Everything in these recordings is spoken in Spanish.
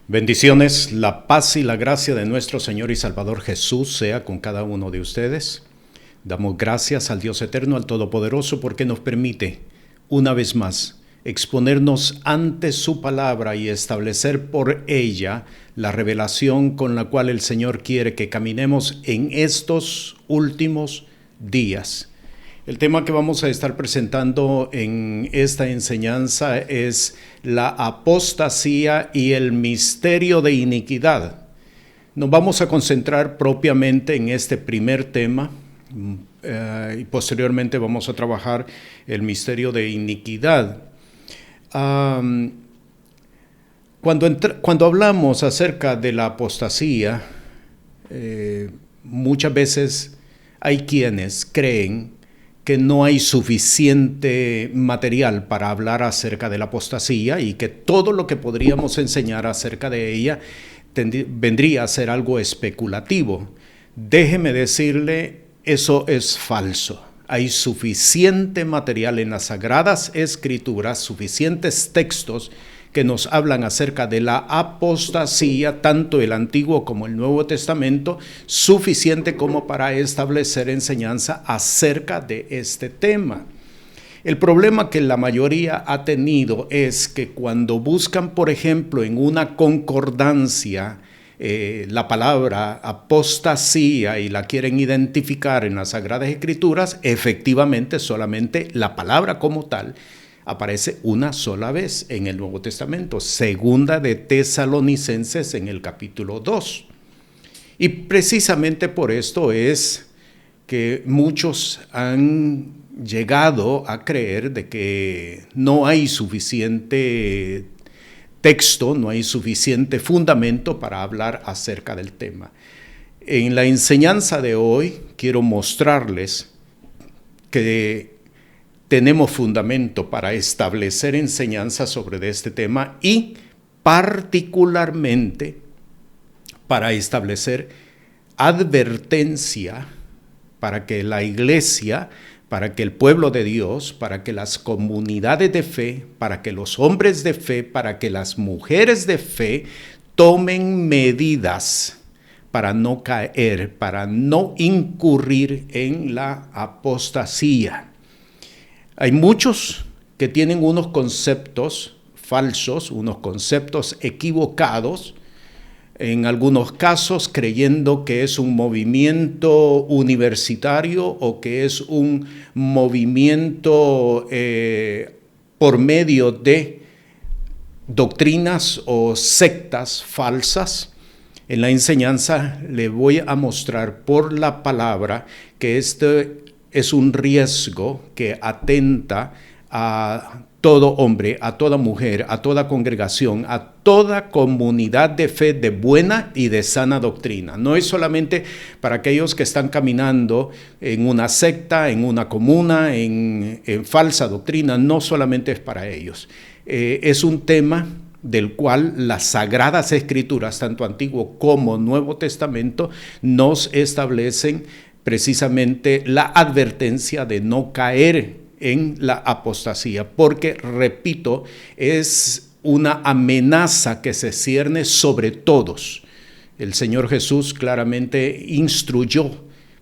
Bendiciones, la paz y la gracia de nuestro Señor y Salvador Jesús sea con cada uno de ustedes. Damos gracias al Dios eterno, al Todopoderoso, porque nos permite, una vez más, exponernos ante su palabra y establecer por ella la revelación con la cual el Señor quiere que caminemos en estos últimos días. El tema que vamos a estar presentando en esta enseñanza es la apostasía y el misterio de iniquidad. Nos vamos a concentrar propiamente en este primer tema y posteriormente vamos a trabajar el misterio de iniquidad. Cuando hablamos acerca de la apostasía, muchas veces hay quienes creen que no hay suficiente material para hablar acerca de la apostasía y que todo lo que podríamos enseñar acerca de ella vendría a ser algo especulativo. Déjeme decirle, eso es falso. Hay suficiente material en las Sagradas Escrituras, suficientes textos que nos hablan acerca de la apostasía, tanto el Antiguo como el Nuevo Testamento, suficiente como para establecer enseñanza acerca de este tema. El problema que la mayoría ha tenido es que cuando buscan, por ejemplo, en una concordancia, la palabra apostasía y la quieren identificar en las Sagradas Escrituras, efectivamente solamente la palabra como tal aparece una sola vez en el Nuevo Testamento, segunda de Tesalonicenses en el capítulo 2. Y precisamente por esto es que muchos han llegado a creer de que no hay suficiente texto, no hay suficiente fundamento para hablar acerca del tema. En la enseñanza de hoy quiero mostrarles que tenemos fundamento para establecer enseñanza sobre este tema y particularmente para establecer advertencia para que la iglesia, para que el pueblo de Dios, para que las comunidades de fe, para que los hombres de fe, para que las mujeres de fe tomen medidas para no caer, para no incurrir en la apostasía. Hay muchos que tienen unos conceptos falsos, unos conceptos equivocados, en algunos casos creyendo que es un movimiento universitario o que es un movimiento por medio de doctrinas o sectas falsas. En la enseñanza le voy a mostrar por la palabra que este es un riesgo que atenta a todo hombre, a toda mujer, a toda congregación, a toda comunidad de fe de buena y de sana doctrina. No es solamente para aquellos que están caminando en una secta, en una comuna, en falsa doctrina, no solamente es para ellos. Es un tema del cual las Sagradas Escrituras, tanto Antiguo como Nuevo Testamento, nos establecen precisamente la advertencia de no caer en la apostasía, porque, repito, es una amenaza que se cierne sobre todos. El Señor Jesús claramente instruyó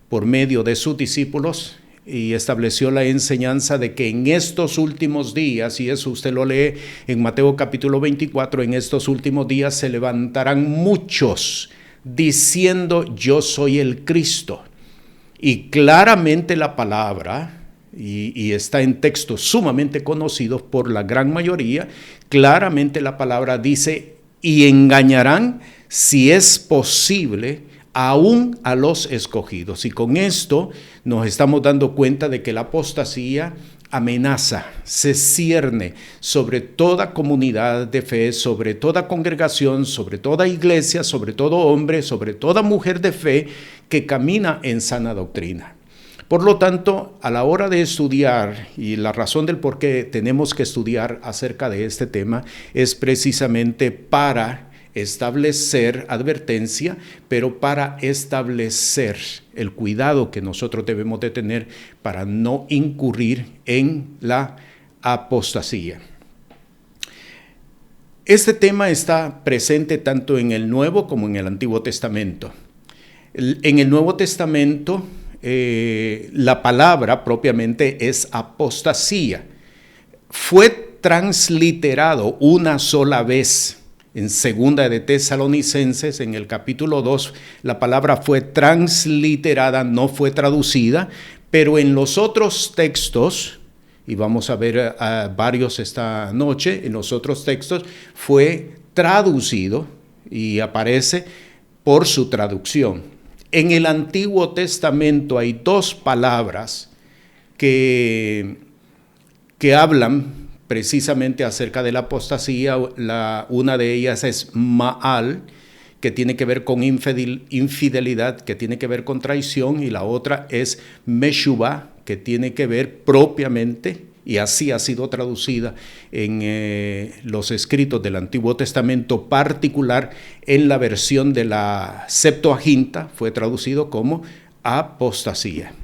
por medio de sus discípulos y estableció la enseñanza de que en estos últimos días, y eso usted lo lee en Mateo capítulo 24, en estos últimos días se levantarán muchos diciendo yo soy el Cristo. Y claramente la palabra, y está en textos sumamente conocidos por la gran mayoría, claramente la palabra dice, y engañarán, si es posible, aún a los escogidos. Y con esto nos estamos dando cuenta de que la apostasía amenaza, se cierne sobre toda comunidad de fe, sobre toda congregación, sobre toda iglesia, sobre todo hombre, sobre toda mujer de fe que camina en sana doctrina. Por lo tanto, a la hora de estudiar, y la razón del por qué tenemos que estudiar acerca de este tema es precisamente para establecer advertencia, pero para establecer el cuidado que nosotros debemos de tener para no incurrir en la apostasía. Este tema está presente tanto en el Nuevo como en el Antiguo Testamento. En el Nuevo Testamento, la palabra propiamente es apostasía. Fue transliterado una sola vez. En Segunda de Tesalonicenses, en el capítulo 2, la palabra fue transliterada, no fue traducida, pero en los otros textos, y vamos a ver varios esta noche, en los otros textos fue traducido y aparece por su traducción. En el Antiguo Testamento hay dos palabras que hablan precisamente acerca de la apostasía. Una de ellas es Ma'al, que tiene que ver con infidelidad, que tiene que ver con traición, y la otra es Meshubá, que tiene que ver propiamente, y así ha sido traducida en los escritos del Antiguo Testamento, particular en la versión de la Septuaginta, fue traducido como apostasía.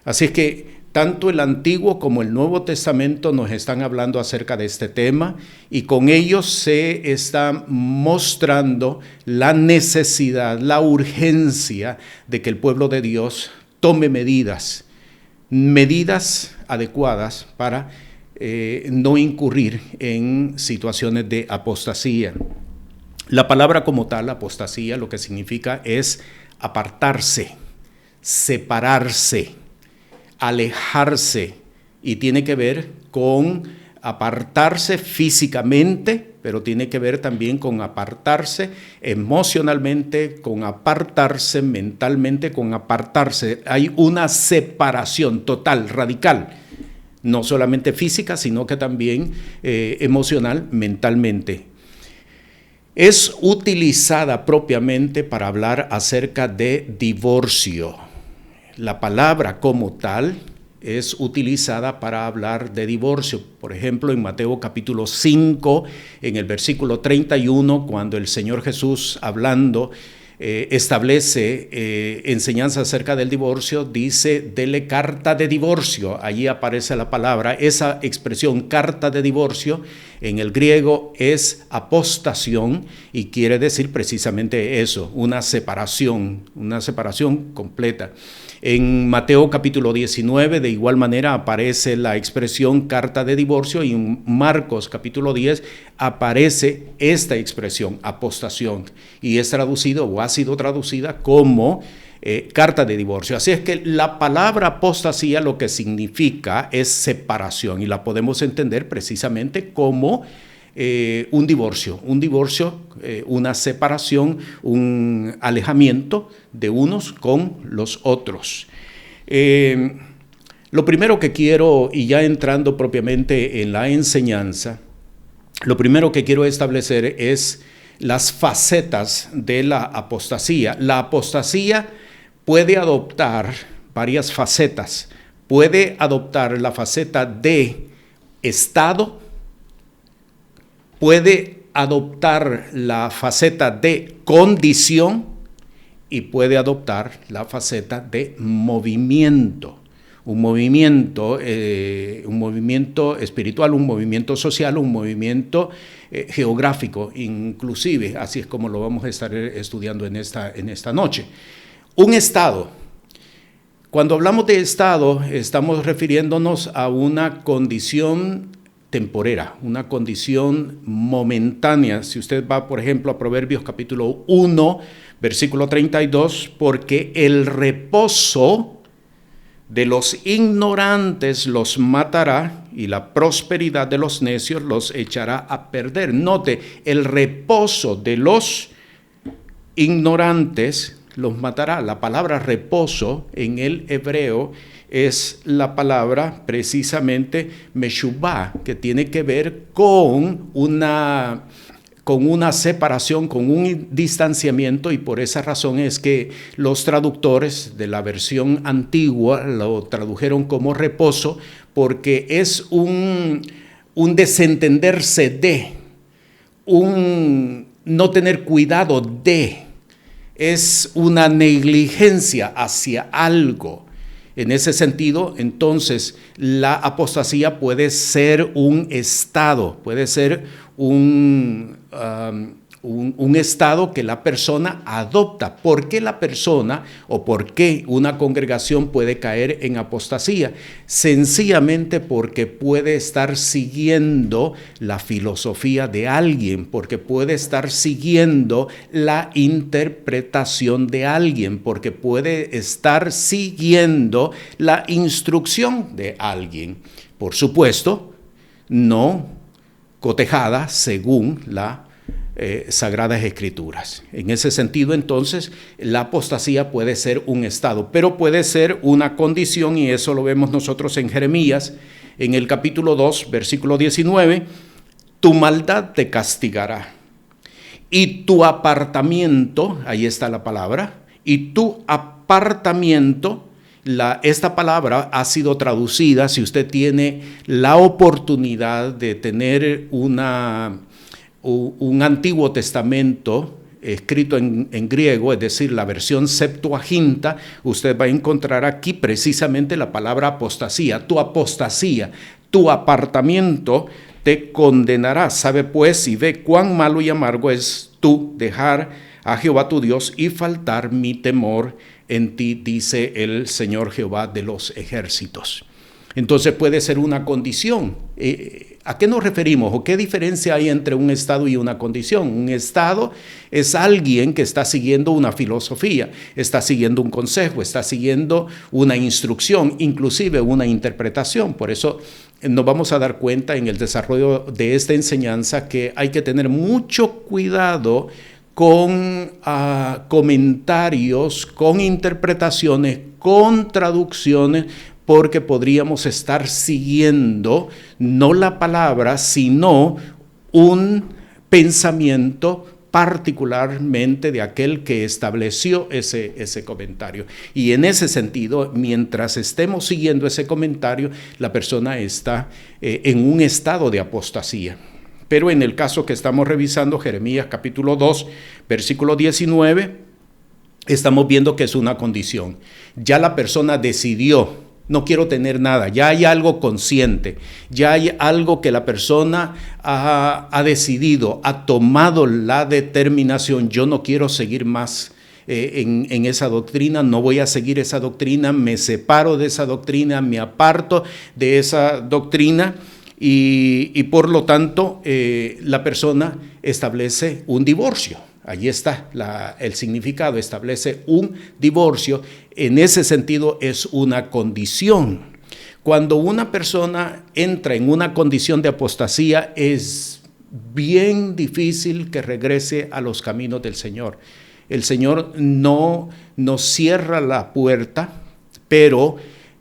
Así es que tanto el Antiguo como el Nuevo Testamento nos están hablando acerca de este tema, y con ellos se está mostrando la necesidad, la urgencia de que el pueblo de Dios tome medidas adecuadas para no incurrir en situaciones de apostasía. La palabra como tal, apostasía, lo que significa es apartarse, separarse, alejarse, y tiene que ver con apartarse físicamente, pero tiene que ver también con apartarse emocionalmente, con apartarse mentalmente, con apartarse. Hay una separación total, radical, no solamente física, sino que también emocional, mentalmente. Es utilizada propiamente para hablar acerca de divorcio. La palabra como tal es utilizada para hablar de divorcio. Por ejemplo, en Mateo capítulo 5, en el versículo 31, cuando el Señor Jesús, hablando, establece enseñanza acerca del divorcio, dice: dele carta de divorcio. Allí aparece la palabra. Esa expresión, carta de divorcio, en el griego es apostación, y quiere decir precisamente eso, una separación completa. En Mateo capítulo 19, de igual manera, aparece la expresión carta de divorcio, y en Marcos capítulo 10 aparece esta expresión, apostación, y es traducido o ha sido traducida como carta de divorcio. Así es que la palabra apostasía lo que significa es separación, y la podemos entender precisamente como un divorcio, una separación, un alejamiento de unos con los otros. Lo primero que quiero, y ya entrando propiamente en la enseñanza, lo primero que quiero establecer es las facetas de la apostasía. La apostasía puede adoptar varias facetas. Puede adoptar la faceta de estado, puede adoptar la faceta de condición, y puede adoptar la faceta de movimiento. Un movimiento espiritual, un movimiento social, un movimiento geográfico, inclusive. Así es como lo vamos a estar estudiando en esta noche. Un estado. Cuando hablamos de estado, estamos refiriéndonos a una condición temporera, una condición momentánea. Si usted va, por ejemplo, a Proverbios capítulo 1, versículo 32, porque el reposo de los ignorantes los matará, y la prosperidad de los necios los echará a perder. Note, el reposo de los ignorantes los matará. La palabra reposo en el hebreo es la palabra precisamente meshubá, que tiene que ver con una separación, con un distanciamiento, y por esa razón es que los traductores de la versión antigua lo tradujeron como reposo, porque es un desentenderse de, un no tener cuidado de, es una negligencia hacia algo. En ese sentido, entonces, la apostasía puede ser un estado, puede ser un estado que la persona adopta. ¿Por qué la persona o por qué una congregación puede caer en apostasía? Sencillamente porque puede estar siguiendo la filosofía de alguien, porque puede estar siguiendo la interpretación de alguien, porque puede estar siguiendo la instrucción de alguien. Por supuesto, no cotejada según la Sagradas Escrituras. En ese sentido, entonces, la apostasía puede ser un estado, pero puede ser una condición, y eso lo vemos nosotros en Jeremías, en el capítulo 2, versículo 19, tu maldad te castigará, y tu apartamiento, ahí está la palabra, y tu apartamiento, esta palabra ha sido traducida, si usted tiene la oportunidad de tener un Antiguo Testamento escrito en griego, es decir, la versión Septuaginta, usted va a encontrar aquí precisamente la palabra apostasía, tu apartamiento te condenará. Sabe pues y ve cuán malo y amargo es tú dejar a Jehová tu Dios y faltar mi temor en ti, dice el Señor Jehová de los ejércitos. Entonces puede ser una condición. ¿A qué nos referimos o qué diferencia hay entre un estado y una condición? Un estado es alguien que está siguiendo una filosofía, está siguiendo un consejo, está siguiendo una instrucción, inclusive una interpretación. Por eso nos vamos a dar cuenta en el desarrollo de esta enseñanza que hay que tener mucho cuidado con comentarios, con interpretaciones, con traducciones, porque podríamos estar siguiendo no la palabra, sino un pensamiento particularmente de aquel que estableció ese comentario. Y en ese sentido, mientras estemos siguiendo ese comentario, la persona está en un estado de apostasía. Pero en el caso que estamos revisando, Jeremías capítulo 2, versículo 19, estamos viendo que es una condición. Ya la persona decidió, no quiero tener nada, ya hay algo consciente, ya hay algo que la persona ha decidido, ha tomado la determinación, yo no quiero seguir más en esa doctrina, no voy a seguir esa doctrina, me separo de esa doctrina, me aparto de esa doctrina. Y por lo tanto, la persona establece un divorcio. Allí está el significado, establece un divorcio. En ese sentido es una condición. Cuando una persona entra en una condición de apostasía, es bien difícil que regrese a los caminos del Señor. El Señor no nos cierra la puerta, pero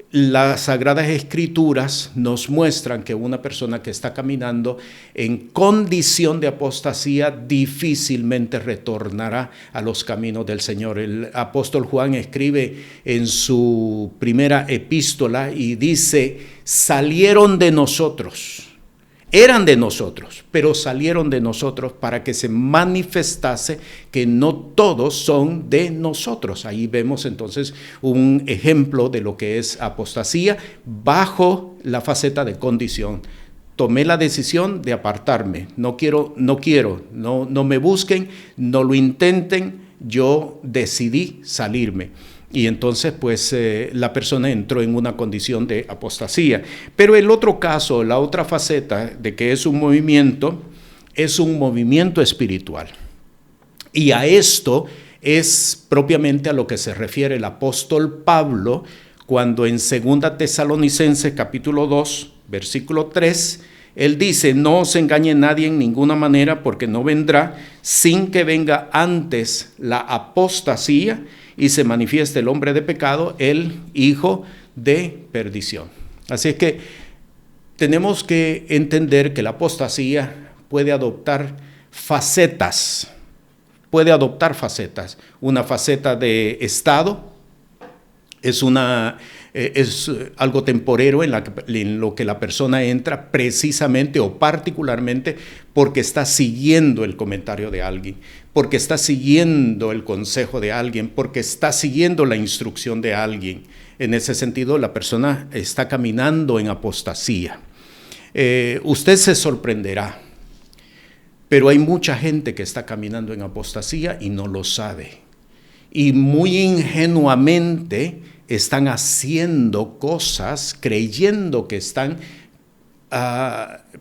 las Sagradas Escrituras nos muestran que una persona que está caminando en condición de apostasía difícilmente retornará a los caminos del Señor. El apóstol Juan escribe en su primera epístola y dice, salieron de nosotros. Eran de nosotros, pero salieron de nosotros para que se manifestase que no todos son de nosotros. Ahí vemos entonces un ejemplo de lo que es apostasía bajo la faceta de condición. Tomé la decisión de apartarme, no me busquen, no lo intenten, yo decidí salirme. Y entonces pues la persona entró en una condición de apostasía. Pero el otro caso, la otra faceta de que es un movimiento espiritual. Y a esto es propiamente a lo que se refiere el apóstol Pablo cuando en 2 Tesalonicenses capítulo 2, versículo 3, él dice, no os engañe nadie en ninguna manera porque no vendrá sin que venga antes la apostasía y se manifieste el hombre de pecado, el hijo de perdición. Así es que tenemos que entender que la apostasía puede adoptar facetas. Una faceta de estado es algo temporero en lo que la persona entra precisamente o particularmente porque está siguiendo el comentario de alguien, porque está siguiendo el consejo de alguien, porque está siguiendo la instrucción de alguien. En ese sentido, la persona está caminando en apostasía. Usted se sorprenderá, pero hay mucha gente que está caminando en apostasía y no lo sabe. Y muy ingenuamente están haciendo cosas creyendo que están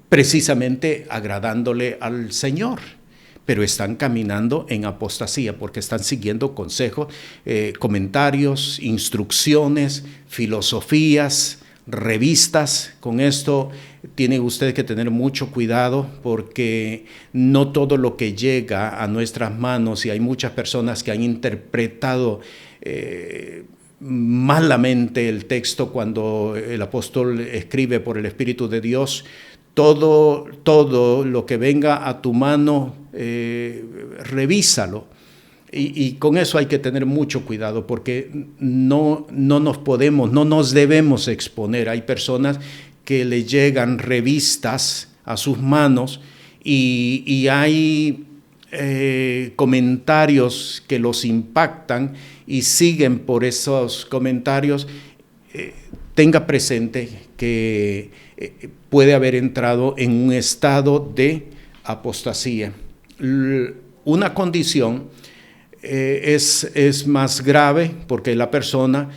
precisamente agradándole al Señor, pero están caminando en apostasía porque están siguiendo consejos, comentarios, instrucciones, filosofías, revistas. Con esto tiene usted que tener mucho cuidado porque no todo lo que llega a nuestras manos, y hay muchas personas que han interpretado malamente el texto cuando el apóstol escribe por el Espíritu de Dios. Todo lo que venga a tu mano, revísalo. Y con eso hay que tener mucho cuidado porque no nos debemos exponer. Hay personas que le llegan revistas a sus manos y hay comentarios que los impactan y siguen por esos comentarios. Tenga presente que puede haber entrado en un estado de apostasía. Una condición es más grave porque la persona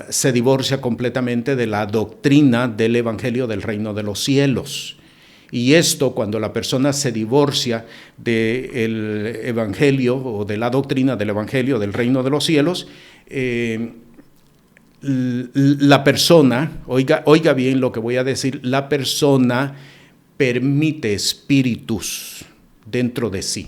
se divorcia completamente de la doctrina del Evangelio del Reino de los Cielos. Y esto, cuando la persona se divorcia del Evangelio o de la doctrina del Evangelio del Reino de los Cielos, la persona, oiga bien lo que voy a decir, la persona permite espíritus dentro de sí.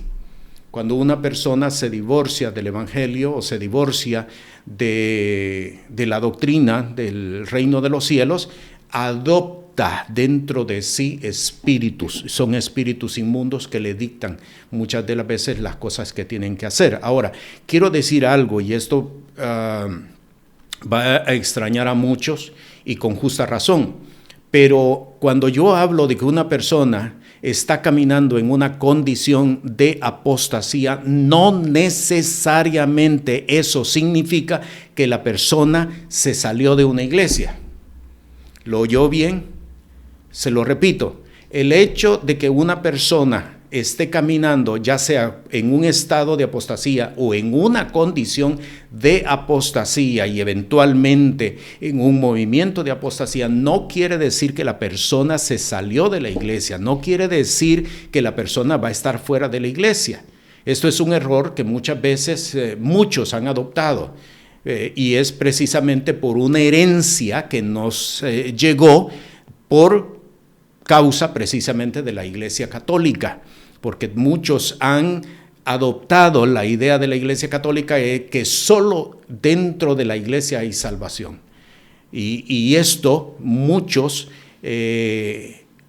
Cuando una persona se divorcia del Evangelio o se divorcia de la doctrina del Reino de los Cielos, adopta dentro de sí espíritus. Son espíritus inmundos que le dictan muchas de las veces las cosas que tienen que hacer. Ahora, quiero decir algo, y esto va a extrañar a muchos y con justa razón, pero cuando yo hablo de que una persona está caminando en una condición de apostasía, no necesariamente eso significa que la persona se salió de una iglesia. ¿Lo oyó bien? Se lo repito, el hecho de que una persona esté caminando, ya sea en un estado de apostasía o en una condición de apostasía y eventualmente en un movimiento de apostasía, no quiere decir que la persona se salió de la iglesia, no quiere decir que la persona va a estar fuera de la iglesia. Esto es un error que muchas veces muchos han adoptado y es precisamente por una herencia que nos llegó por causa precisamente de la Iglesia Católica, porque muchos han adoptado la idea de la Iglesia Católica que solo dentro de la Iglesia hay salvación. Y esto muchos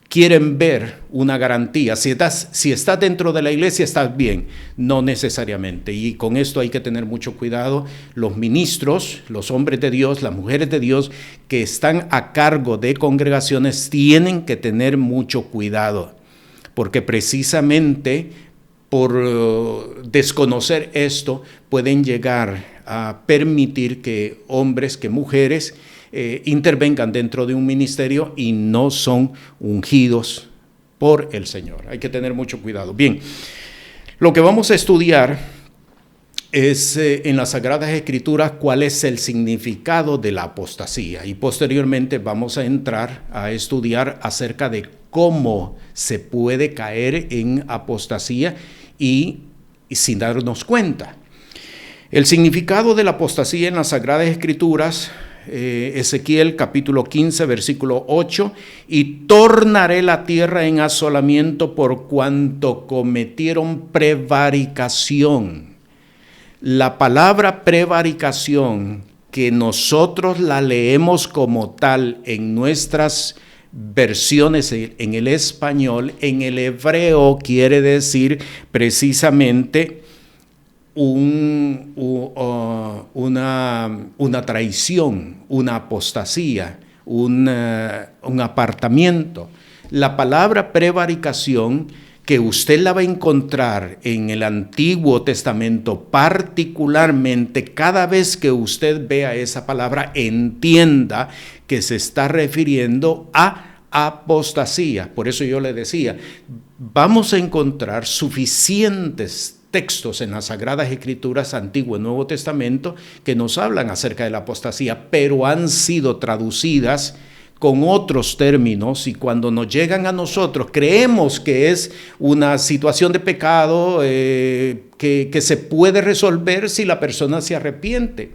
quieren ver una garantía. Si estás dentro de la iglesia, estás bien. No necesariamente. Y con esto hay que tener mucho cuidado. Los ministros, los hombres de Dios, las mujeres de Dios que están a cargo de congregaciones tienen que tener mucho cuidado. Porque precisamente por desconocer esto pueden llegar a permitir que hombres, que mujeres intervengan dentro de un ministerio y no son ungidos por el Señor. Hay que tener mucho cuidado. Bien, lo que vamos a estudiar es en las Sagradas Escrituras cuál es el significado de la apostasía y posteriormente vamos a entrar a estudiar acerca de cómo se puede caer en apostasía y sin darnos cuenta. El significado de la apostasía en las Sagradas Escrituras, Ezequiel capítulo 15 versículo 8, y tornaré la tierra en asolamiento por cuanto cometieron prevaricación. La palabra prevaricación, que nosotros la leemos como tal en nuestras versiones en el español, en el hebreo quiere decir precisamente una traición, una apostasía, un apartamiento. La palabra prevaricación que usted la va a encontrar en el Antiguo Testamento, particularmente cada vez que usted vea esa palabra, entienda que se está refiriendo a apostasía. Por eso yo le decía, vamos a encontrar suficientes textos en las Sagradas Escrituras, Antiguo y Nuevo Testamento, que nos hablan acerca de la apostasía, pero han sido traducidas con otros términos, y cuando nos llegan a nosotros creemos que es una situación de pecado que se puede resolver si la persona se arrepiente.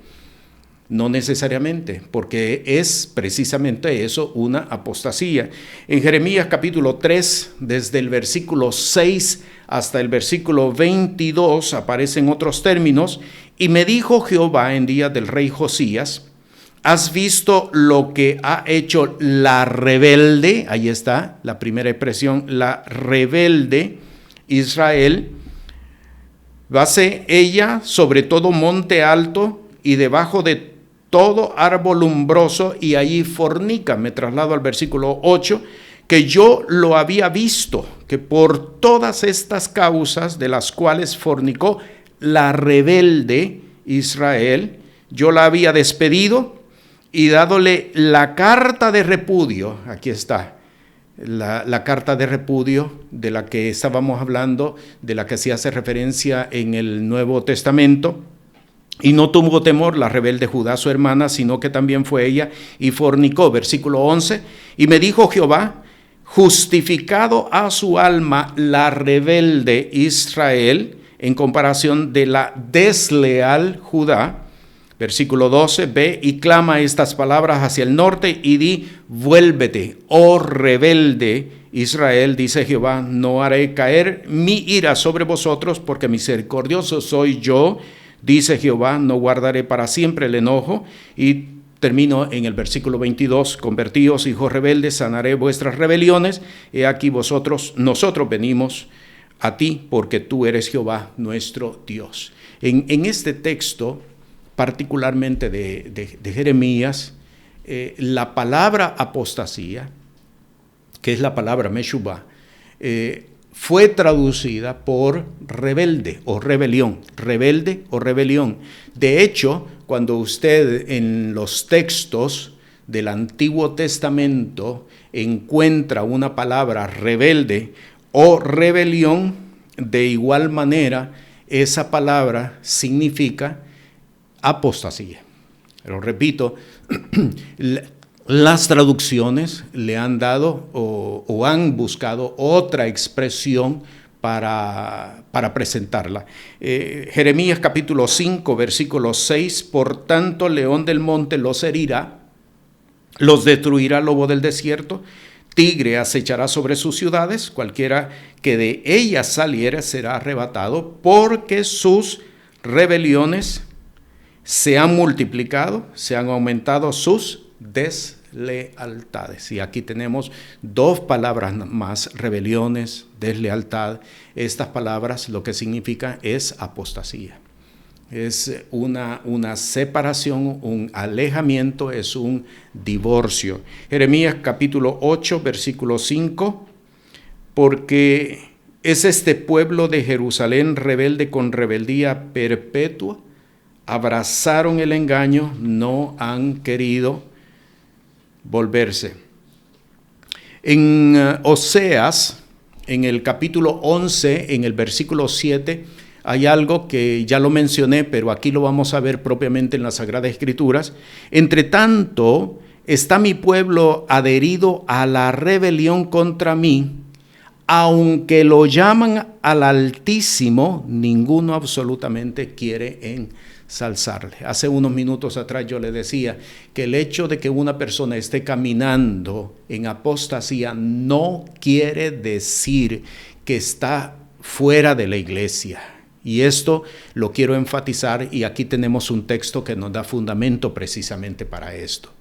No necesariamente, porque es precisamente eso, una apostasía. En Jeremías capítulo 3, desde el versículo 6 hasta el versículo 22, aparecen otros términos. Y me dijo Jehová en día del rey Josías: ¿has visto lo que ha hecho la rebelde? Ahí está la primera expresión, la rebelde Israel. Base ella sobre todo monte alto y debajo de todo árbol umbroso, y allí fornica. Me traslado al versículo 8, que yo lo había visto, que por todas estas causas de las cuales fornicó la rebelde Israel, yo la había despedido y dádole la carta de repudio. Aquí está la carta de repudio de la que estábamos hablando, de la que se hace referencia en el Nuevo Testamento. Y no tuvo temor la rebelde Judá, su hermana, sino que también fue ella y fornicó. Versículo 11, y me dijo Jehová: justificado a su alma la rebelde Israel en comparación de la desleal Judá. Versículo 12, ve y clama estas palabras hacia el norte y di: vuélvete, oh rebelde Israel, dice Jehová, no haré caer mi ira sobre vosotros, porque misericordioso soy yo, dice Jehová, no guardaré para siempre el enojo. Y termino en el versículo 22, convertíos, hijos rebeldes, sanaré vuestras rebeliones. He aquí nosotros venimos a ti, porque tú eres Jehová nuestro Dios. En este texto, particularmente de Jeremías, la palabra apostasía, que es la palabra meshubá, fue traducida por rebelde o rebelión, rebelde o rebelión. De hecho, cuando usted en los textos del Antiguo Testamento encuentra una palabra rebelde o rebelión, de igual manera esa palabra significa apostasía. Pero repito, las traducciones le han dado o han buscado otra expresión para presentarla. Jeremías capítulo 5, versículo 6, por tanto león del monte los herirá, los destruirá lobo del desierto, tigre acechará sobre sus ciudades, cualquiera que de ellas saliere será arrebatado, porque sus rebeliones se han multiplicado, se han aumentado sus deslealtades. Y aquí tenemos dos palabras más: rebeliones, deslealtad. Estas palabras lo que significan es apostasía. Es una separación, un alejamiento, es un divorcio. Jeremías capítulo 8, versículo 5, porque es este pueblo de Jerusalén rebelde con rebeldía perpetua, abrazaron el engaño, no han querido volverse. En Oseas, en el capítulo 11, en el versículo 7, hay algo que ya lo mencioné, pero aquí lo vamos a ver propiamente en las Sagradas Escrituras. Entre tanto, está mi pueblo adherido a la rebelión contra mí, aunque lo llaman al Altísimo, ninguno absolutamente quiere ensalzarle. Hace unos minutos atrás yo le decía que el hecho de que una persona esté caminando en apostasía no quiere decir que está fuera de la iglesia. Y esto lo quiero enfatizar, y aquí tenemos un texto que nos da fundamento precisamente para esto.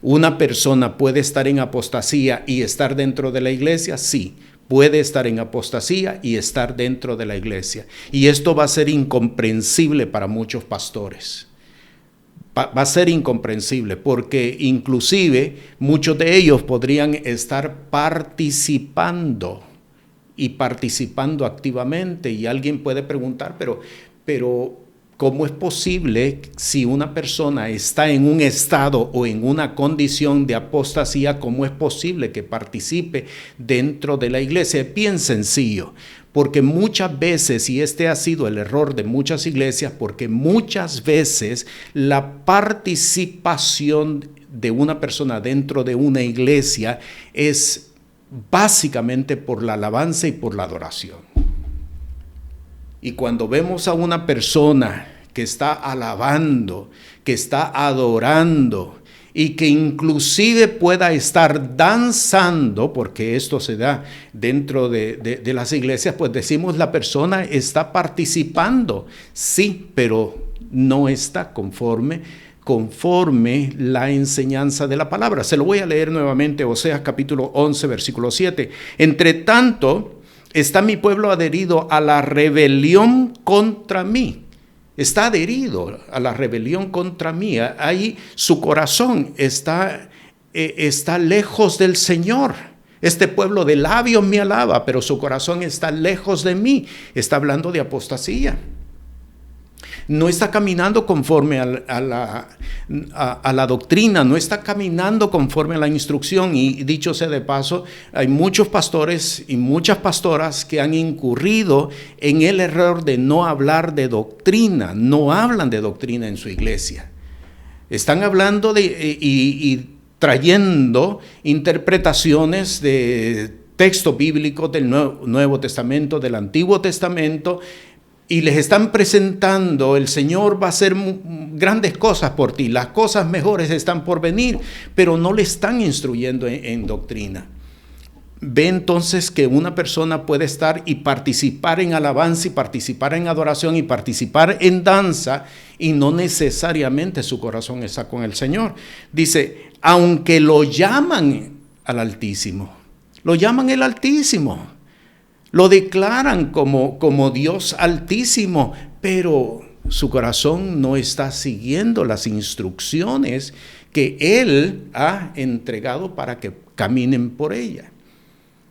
¿Una persona puede estar en apostasía y estar dentro de la iglesia? Sí, puede estar en apostasía y estar dentro de la iglesia. Y esto va a ser incomprensible para muchos pastores. Va a ser incomprensible porque inclusive muchos de ellos podrían estar participando y participando activamente. Y alguien puede preguntar, pero ¿cómo es posible si una persona está en un estado o en una condición de apostasía, cómo es posible que participe dentro de la iglesia? Es bien sencillo, porque muchas veces, y este ha sido el error de muchas iglesias, porque muchas veces la participación de una persona dentro de una iglesia es básicamente por la alabanza y por la adoración. Y cuando vemos a una persona que está alabando, que está adorando y que inclusive pueda estar danzando, porque esto se da dentro de las iglesias, pues decimos la persona está participando, sí, pero no está conforme la enseñanza de la palabra. Se lo voy a leer nuevamente, Oseas capítulo 11, versículo 7. Entre tanto, está mi pueblo adherido a la rebelión contra mí. Está adherido a la rebelión contra mí. Ahí su corazón está lejos del Señor. Este pueblo de labios me alaba, pero su corazón está lejos de mí. Está hablando de apostasía. No está caminando conforme a la doctrina, no está caminando conforme a la instrucción. Y dicho sea de paso, hay muchos pastores y muchas pastoras que han incurrido en el error de no hablar de doctrina, no hablan de doctrina en su iglesia. Están hablando y trayendo interpretaciones de textos bíblicos del Nuevo Testamento, del Antiguo Testamento, y les están presentando, el Señor va a hacer grandes cosas por ti, las cosas mejores están por venir, pero no le están instruyendo en doctrina. Ve entonces que una persona puede estar y participar en alabanza y participar en adoración y participar en danza y no necesariamente su corazón está con el Señor. Dice, aunque lo llaman al Altísimo, lo llaman el Altísimo. Lo declaran como Dios Altísimo, pero su corazón no está siguiendo las instrucciones que Él ha entregado para que caminen por ella.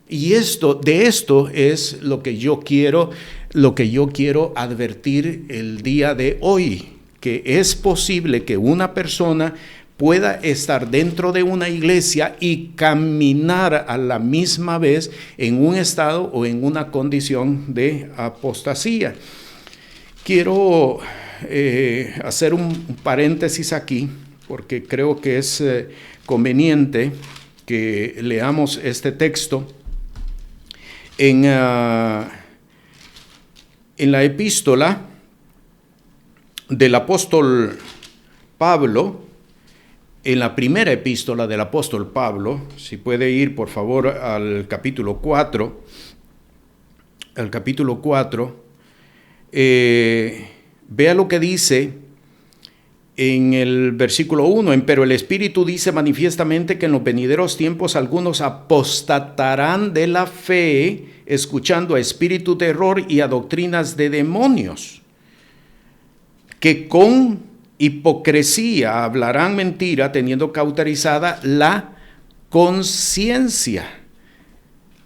Y de esto es lo que yo quiero advertir el día de hoy, que es posible que una persona pueda estar dentro de una iglesia y caminar a la misma vez en un estado o en una condición de apostasía. Quiero hacer un paréntesis aquí, porque creo que es conveniente que leamos este texto en la epístola del apóstol Pablo. En la primera epístola del apóstol Pablo, si puede ir por favor al capítulo 4, vea lo que dice en el versículo 1, pero el Espíritu dice manifiestamente que en los venideros tiempos algunos apostatarán de la fe, escuchando a espíritu de error y a doctrinas de demonios, que con hipocresía hablarán mentira, teniendo cauterizada la conciencia.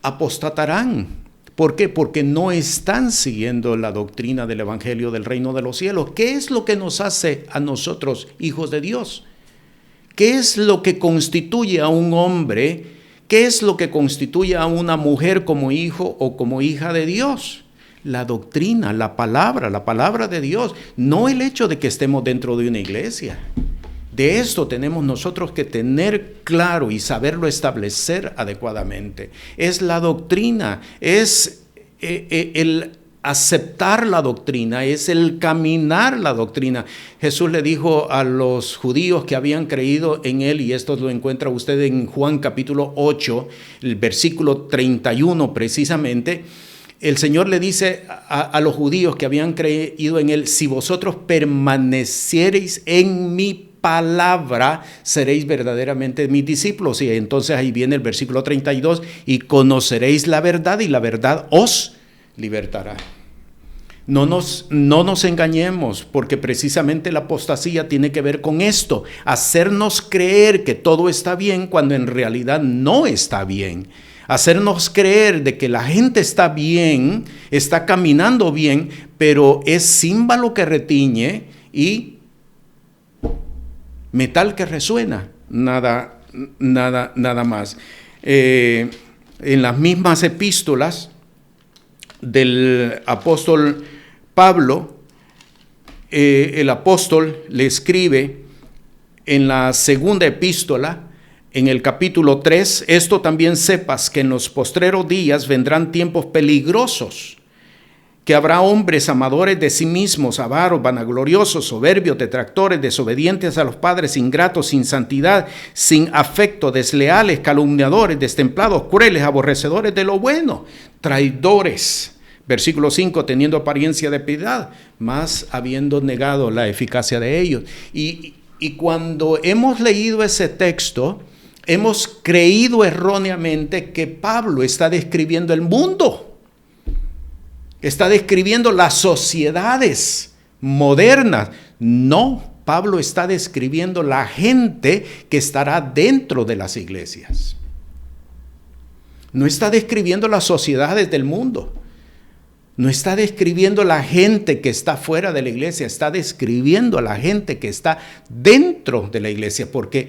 Apostatarán. ¿Por qué? Porque no están siguiendo la doctrina del Evangelio del Reino de los Cielos. ¿Qué es lo que nos hace a nosotros hijos de Dios? ¿Qué es lo que constituye a un hombre? ¿Qué es lo que constituye a una mujer como hijo o como hija de Dios? La doctrina, la palabra de Dios, no el hecho de que estemos dentro de una iglesia. De esto tenemos nosotros que tener claro y saberlo establecer adecuadamente. Es la doctrina, es el aceptar la doctrina, es el caminar la doctrina. Jesús le dijo a los judíos que habían creído en Él, y esto lo encuentra usted en Juan capítulo 8, el versículo 31 precisamente. El Señor le dice a los judíos que habían creído en Él, si vosotros permaneciereis en mi palabra, seréis verdaderamente mis discípulos. Y entonces ahí viene el versículo 32, y conoceréis la verdad y la verdad os libertará. No nos engañemos, porque precisamente la apostasía tiene que ver con esto, hacernos creer que todo está bien cuando en realidad no está bien. hacernos creer de que la gente está bien, está caminando bien, pero es címbalo que retiñe y metal que resuena, nada más. En las mismas epístolas del apóstol Pablo, el apóstol le escribe en la segunda epístola, en el capítulo 3, esto también sepas que en los postreros días vendrán tiempos peligrosos, que habrá hombres amadores de sí mismos, avaros, vanagloriosos, soberbios, detractores, desobedientes a los padres, ingratos, sin santidad, sin afecto, desleales, calumniadores, destemplados, crueles, aborrecedores de lo bueno, traidores. Versículo 5, teniendo apariencia de piedad, mas habiendo negado la eficacia de ellos. Y cuando hemos leído ese texto, hemos creído erróneamente que Pablo está describiendo el mundo. Está describiendo las sociedades modernas. No, Pablo está describiendo la gente que estará dentro de las iglesias. No está describiendo las sociedades del mundo. No está describiendo la gente que está fuera de la iglesia. Está describiendo a la gente que está dentro de la iglesia. Porque,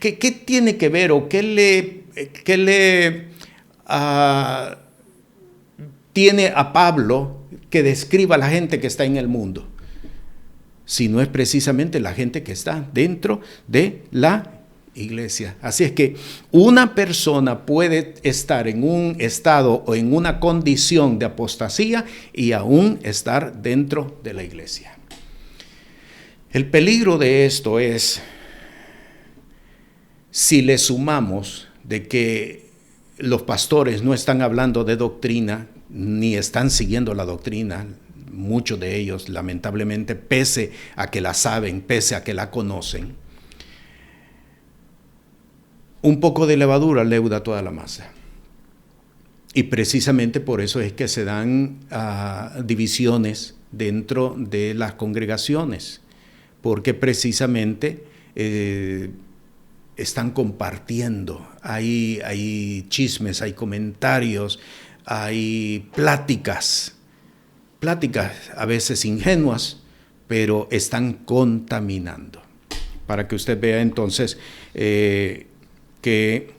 ¿qué tiene que ver o qué le tiene a Pablo que describa a la gente que está en el mundo? Si no es precisamente la gente que está dentro de la iglesia. Así es que una persona puede estar en un estado o en una condición de apostasía y aún estar dentro de la iglesia. El peligro de esto es si le sumamos de que los pastores no están hablando de doctrina, ni están siguiendo la doctrina, muchos de ellos lamentablemente, pese a que la saben, pese a que la conocen. Un poco de levadura leuda toda la masa. Y precisamente por eso es que se dan divisiones dentro de las congregaciones, porque precisamente están compartiendo, hay chismes, hay comentarios, hay pláticas a veces ingenuas, pero están contaminando. Para que usted vea entonces que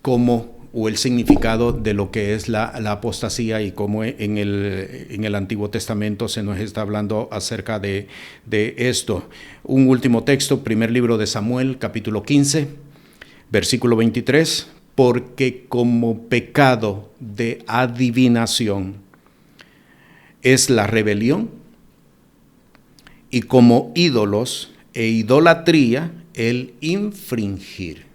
cómo o el significado de lo que es la apostasía y cómo en el Antiguo Testamento se nos está hablando acerca de esto. Un último texto, primer libro de Samuel, capítulo 15, versículo 23. Porque como pecado de adivinación es la rebelión, y como ídolos e idolatría el infringir.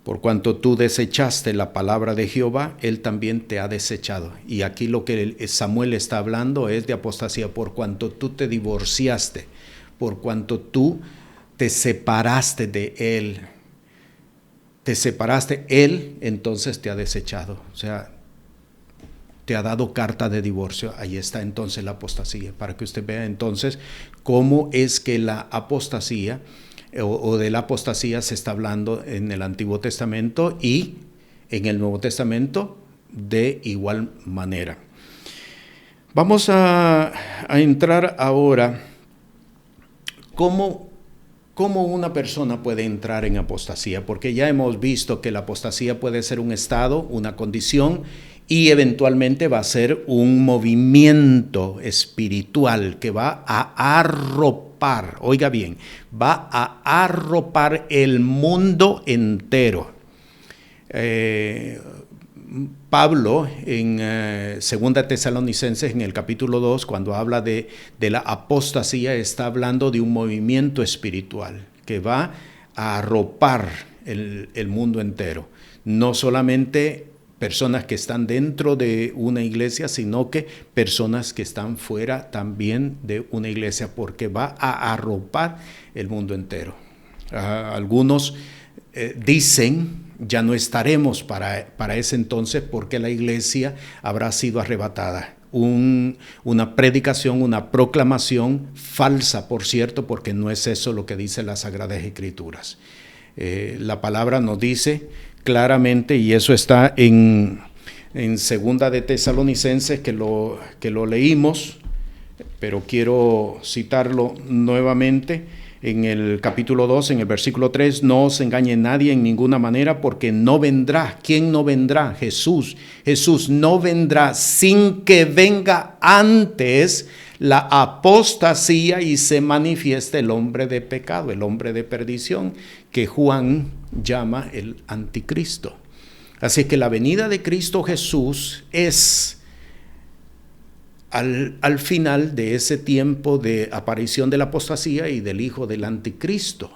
Por cuanto tú desechaste la palabra de Jehová, él también te ha desechado. Y aquí lo que Samuel está hablando es de apostasía. Por cuanto tú te divorciaste, por cuanto tú te separaste de él, él entonces te ha desechado. O sea, te ha dado carta de divorcio. Ahí está entonces la apostasía. Para que usted vea entonces cómo es que la apostasía o de la apostasía se está hablando en el Antiguo Testamento y en el Nuevo Testamento de igual manera. Vamos a entrar ahora cómo una persona puede entrar en apostasía, porque ya hemos visto que la apostasía puede ser un estado, una condición, y eventualmente va a ser un movimiento espiritual que va a arropar, oiga bien, va a arropar el mundo entero. Pablo en 2 Tesalonicenses, en el capítulo 2, cuando habla de la apostasía, está hablando de un movimiento espiritual que va a arropar el mundo entero. No solamente personas que están dentro de una iglesia, sino que personas que están fuera también de una iglesia, porque va a arropar el mundo entero. Algunos dicen, ya no estaremos para ese entonces, porque la iglesia habrá sido arrebatada. Una predicación, una proclamación falsa, por cierto, porque no es eso lo que dice las Sagradas Escrituras. La palabra nos dice claramente, y eso está en Segunda de Tesalonicenses, que lo leímos, pero quiero citarlo nuevamente. En el capítulo 2, en el versículo 3, no os engañe nadie en ninguna manera, porque no vendrá. ¿Quién no vendrá? Jesús. Jesús no vendrá sin que venga antes la apostasía y se manifieste el hombre de pecado, el hombre de perdición, que Juan llama el anticristo. Así que la venida de Cristo Jesús es al final de ese tiempo de aparición de la apostasía y del hijo del anticristo.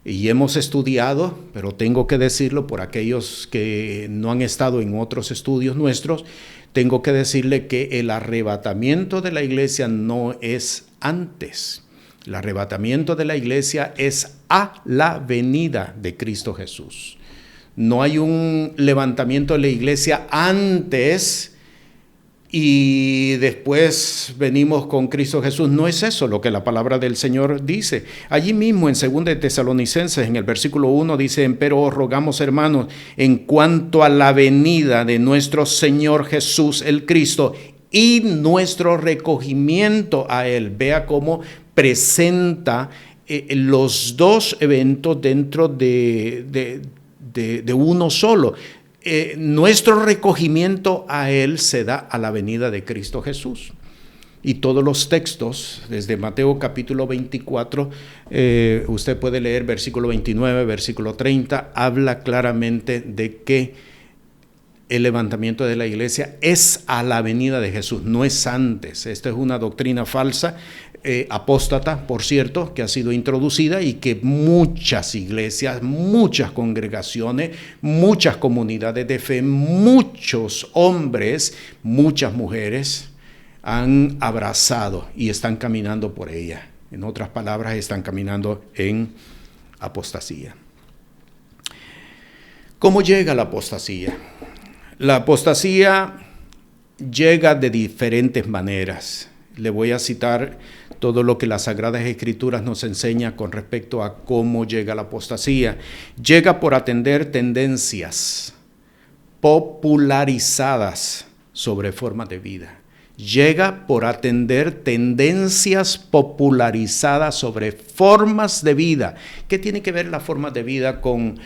Y hemos estudiado, pero tengo que decirlo por aquellos que no han estado en otros estudios nuestros, tengo que decirle que el arrebatamiento de la iglesia no es antes. El arrebatamiento de la iglesia es a la venida de Cristo Jesús. No hay un levantamiento de la iglesia antes y después venimos con Cristo Jesús. No es eso lo que la palabra del Señor dice. Allí mismo en 2 de Tesalonicenses, en el versículo 1, dice: pero os rogamos, hermanos, en cuanto a la venida de nuestro Señor Jesús el Cristo y nuestro recogimiento a Él. Vea cómo presenta los dos eventos dentro de uno solo. Nuestro recogimiento a Él se da a la venida de Cristo Jesús. Y todos los textos, desde Mateo capítulo 24, usted puede leer versículo 29, versículo 30, habla claramente de que el levantamiento de la iglesia es a la venida de Jesús, no es antes. Esta es una doctrina falsa, apóstata, por cierto, que ha sido introducida y que muchas iglesias, muchas congregaciones, muchas comunidades de fe, muchos hombres, muchas mujeres han abrazado y están caminando por ella. En otras palabras, están caminando en apostasía. ¿Cómo llega la apostasía? La apostasía llega de diferentes maneras. Le voy a citar todo lo que las Sagradas Escrituras nos enseña con respecto a cómo llega la apostasía. Llega por atender tendencias popularizadas sobre formas de vida. Llega por atender tendencias popularizadas sobre formas de vida. ¿Qué tiene que ver las formas de vida con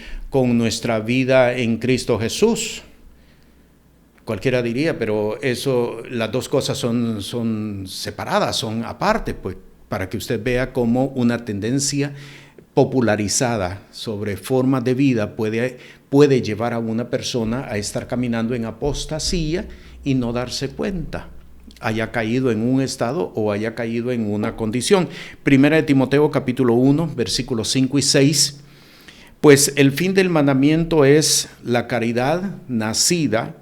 nuestra vida en Cristo Jesús? Cualquiera diría, pero las dos cosas son separadas, son aparte, pues, para que usted vea cómo una tendencia popularizada sobre formas de vida puede llevar a una persona a estar caminando en apostasía y no darse cuenta, haya caído en un estado o haya caído en una condición. Primera de Timoteo capítulo 1, versículos 5 y 6, pues el fin del mandamiento es la caridad nacida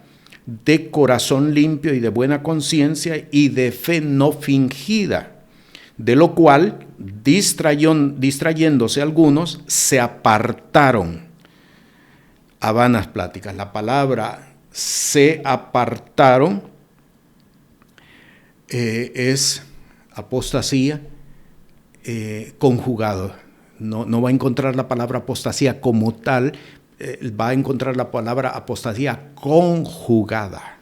de corazón limpio y de buena conciencia y de fe no fingida, de lo cual, distrayéndose algunos, se apartaron a vanas pláticas. La palabra se apartaron es apostasía conjugado. No va a encontrar la palabra apostasía como tal, va a encontrar la palabra apostasía conjugada.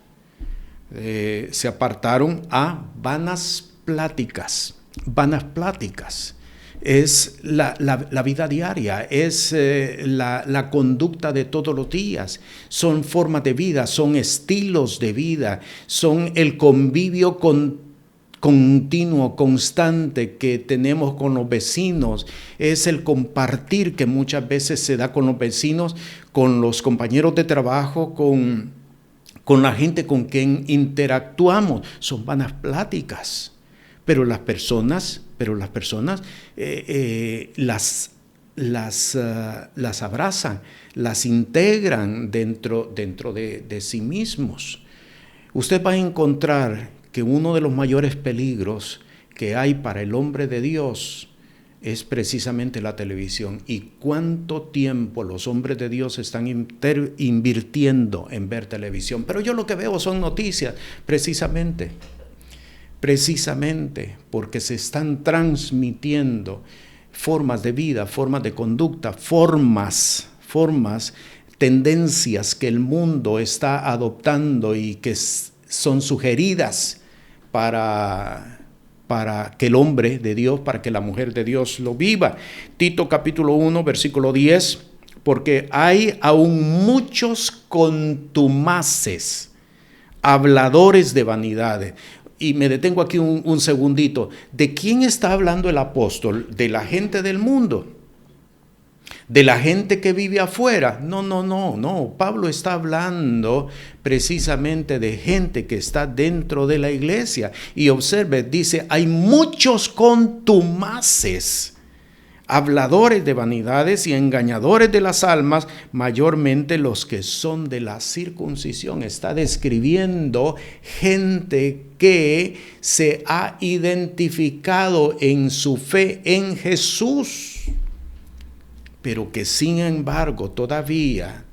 Se apartaron a vanas pláticas. Vanas pláticas es la vida diaria, es la conducta de todos los días. Son formas de vida, son estilos de vida, son el convivio continuo, constante que tenemos con los vecinos, es el compartir que muchas veces se da con los vecinos, con los compañeros de trabajo, con la gente con quien interactuamos. Son vanas pláticas, pero las personas las abrazan, las integran dentro de sí mismos. Usted va a encontrar que uno de los mayores peligros que hay para el hombre de Dios es precisamente la televisión. ¿Y cuánto tiempo los hombres de Dios están invirtiendo en ver televisión? Pero yo lo que veo son noticias, precisamente porque se están transmitiendo formas de vida, formas de conducta, formas tendencias que el mundo está adoptando y que son sugeridas para que el hombre de Dios, para que la mujer de Dios lo viva. Tito capítulo 1, versículo 10, porque hay aún muchos contumaces, habladores de vanidades. Y me detengo aquí un segundito. ¿De quién está hablando el apóstol? ¿De la gente del mundo? ¿De la gente que vive afuera? No. Pablo está hablando precisamente de gente que está dentro de la iglesia. Y observe, dice, hay muchos contumaces, habladores de vanidades y engañadores de las almas, mayormente los que son de la circuncisión. Está describiendo gente que se ha identificado en su fe en Jesús, pero que sin embargo todavía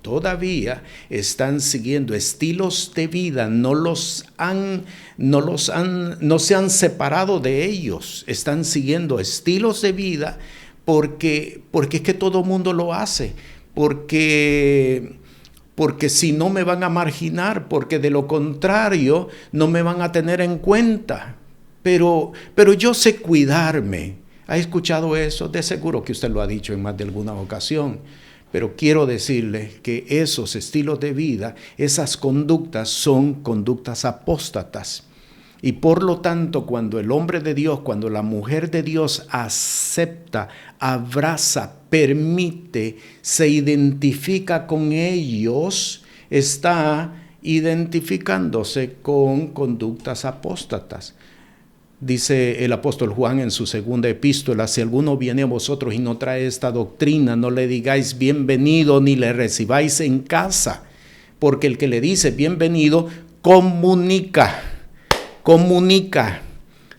están siguiendo estilos de vida, no se han separado de ellos, están siguiendo estilos de vida porque es que todo el mundo lo hace, porque si no me van a marginar, porque de lo contrario no me van a tener en cuenta, pero yo sé cuidarme. ¿Ha escuchado eso? De seguro que usted lo ha dicho en más de alguna ocasión, pero quiero decirle que esos estilos de vida, esas conductas son conductas apóstatas. Y por lo tanto, cuando el hombre de Dios, cuando la mujer de Dios acepta, abraza, permite, se identifica con ellos, está identificándose con conductas apóstatas. Dice el apóstol Juan en su segunda epístola: si alguno viene a vosotros y no trae esta doctrina, no le digáis bienvenido ni le recibáis en casa, porque el que le dice bienvenido comunica,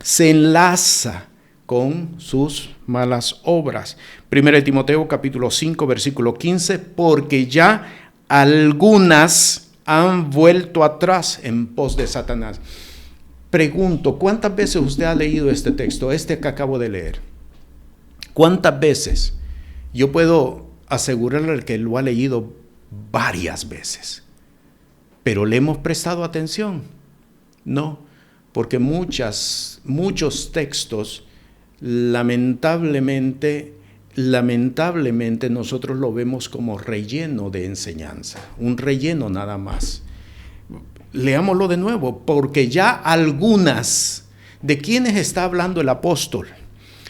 se enlaza con sus malas obras. 1 Timoteo capítulo 5 versículo 15, porque ya algunas han vuelto atrás en pos de Satanás. Pregunto, ¿cuántas veces usted ha leído este texto, este que acabo de leer? ¿Cuántas veces? Yo puedo asegurarle que lo ha leído varias veces. ¿Pero le hemos prestado atención? No, porque muchos textos, lamentablemente nosotros lo vemos como relleno de enseñanza, un relleno nada más. Leámoslo de nuevo, porque ya algunas, ¿de quiénes está hablando el apóstol?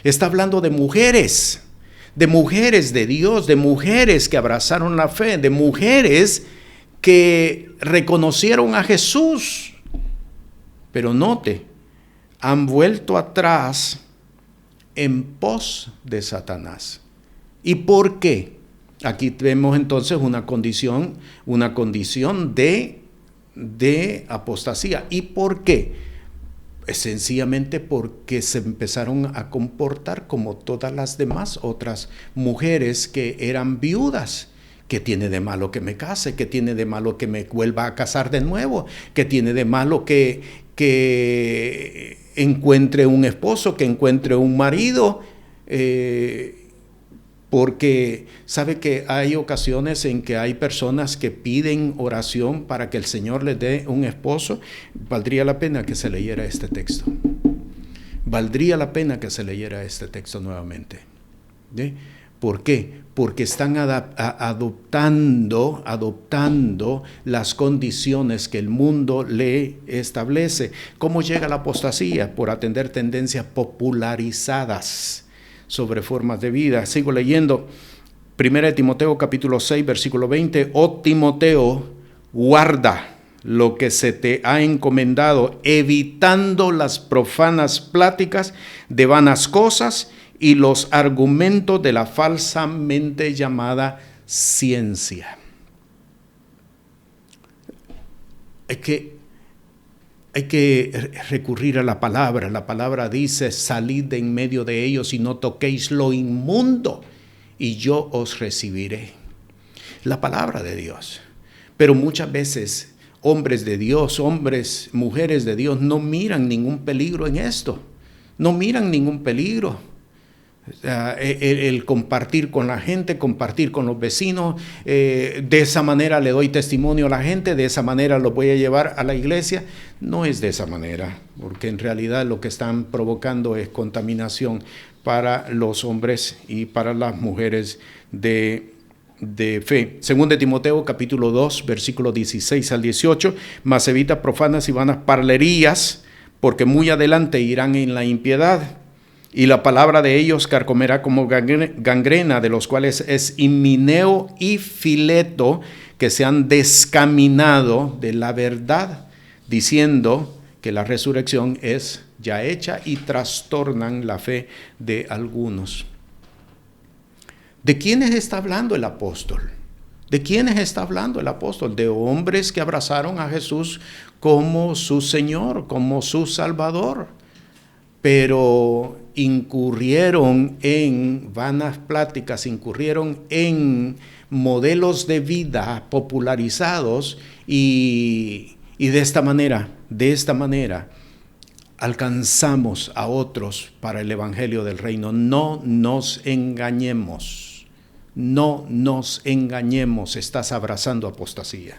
Está hablando de mujeres de Dios, de mujeres que abrazaron la fe, de mujeres que reconocieron a Jesús. Pero note, han vuelto atrás en pos de Satanás. ¿Y por qué? Aquí vemos entonces una condición de apostasía. ¿Y por qué? Sencillamente porque se empezaron a comportar como todas las demás otras mujeres que eran viudas. ¿Qué tiene de malo que me case? ¿Qué tiene de malo que me vuelva a casar de nuevo? ¿Qué tiene de malo que encuentre un esposo, que encuentre un marido? Porque sabe que hay ocasiones en que hay personas que piden oración para que el Señor les dé un esposo. Valdría la pena que se leyera este texto. Valdría la pena que se leyera este texto nuevamente. ¿Sí? ¿Por qué? Porque están adoptando las condiciones que el mundo le establece. ¿Cómo llega la apostasía? Por atender tendencias popularizadas sobre formas de vida. Sigo leyendo. 1 Timoteo capítulo 6 versículo 20. Oh Timoteo, guarda lo que se te ha encomendado, evitando las profanas pláticas de vanas cosas y los argumentos de la falsamente llamada ciencia. Hay que recurrir a la palabra. La palabra dice: salid de en medio de ellos y no toquéis lo inmundo, y yo os recibiré. La palabra de Dios. Pero muchas veces hombres de Dios, mujeres de Dios, no miran ningún peligro en esto. No miran ningún peligro. El compartir con la gente, compartir con los vecinos, de esa manera le doy testimonio a la gente, de esa manera lo voy a llevar a la iglesia. No es de esa manera, porque en realidad lo que están provocando es contaminación para los hombres y para las mujeres de fe. Según de Timoteo capítulo 2, versículos 16 al 18, mas evita profanas y vanas parlerías, porque muy adelante irán en la impiedad. Y la palabra de ellos carcomerá como gangrena, de los cuales es Himeneo y Fileto, que se han descaminado de la verdad, diciendo que la resurrección es ya hecha, y trastornan la fe de algunos. ¿De quiénes está hablando el apóstol? ¿De quiénes está hablando el apóstol? De hombres que abrazaron a Jesús como su Señor, como su Salvador, pero incurrieron en vanas pláticas, incurrieron en modelos de vida popularizados y de esta manera alcanzamos a otros para el evangelio del reino. No nos engañemos, no nos engañemos, estás abrazando apostasía.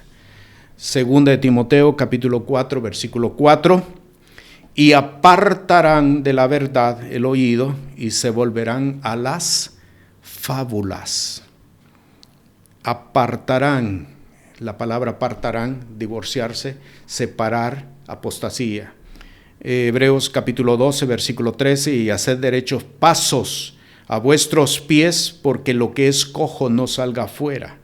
Segunda de Timoteo capítulo 4, versículo 4. Y apartarán de la verdad el oído y se volverán a las fábulas. Apartarán, la palabra apartarán, divorciarse, separar, apostasía. Hebreos capítulo 12, versículo 13, y haced derechos pasos a vuestros pies, porque lo que es cojo no salga fuera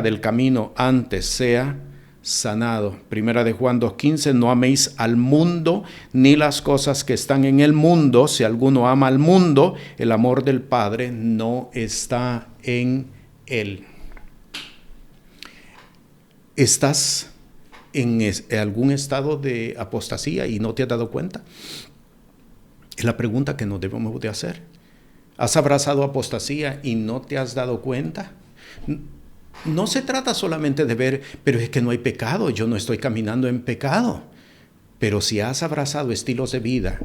del camino, antes sea sanado. Primera de Juan 2:15, no améis al mundo ni las cosas que están en el mundo. Si alguno ama al mundo, el amor del Padre no está en él. ¿Estás en algún estado de apostasía y no te has dado cuenta? Es la pregunta que nos debemos de hacer. ¿Has abrazado apostasía y no te has dado cuenta? No se trata solamente de ver, pero es que no hay pecado, yo no estoy caminando en pecado. Pero si has abrazado estilos de vida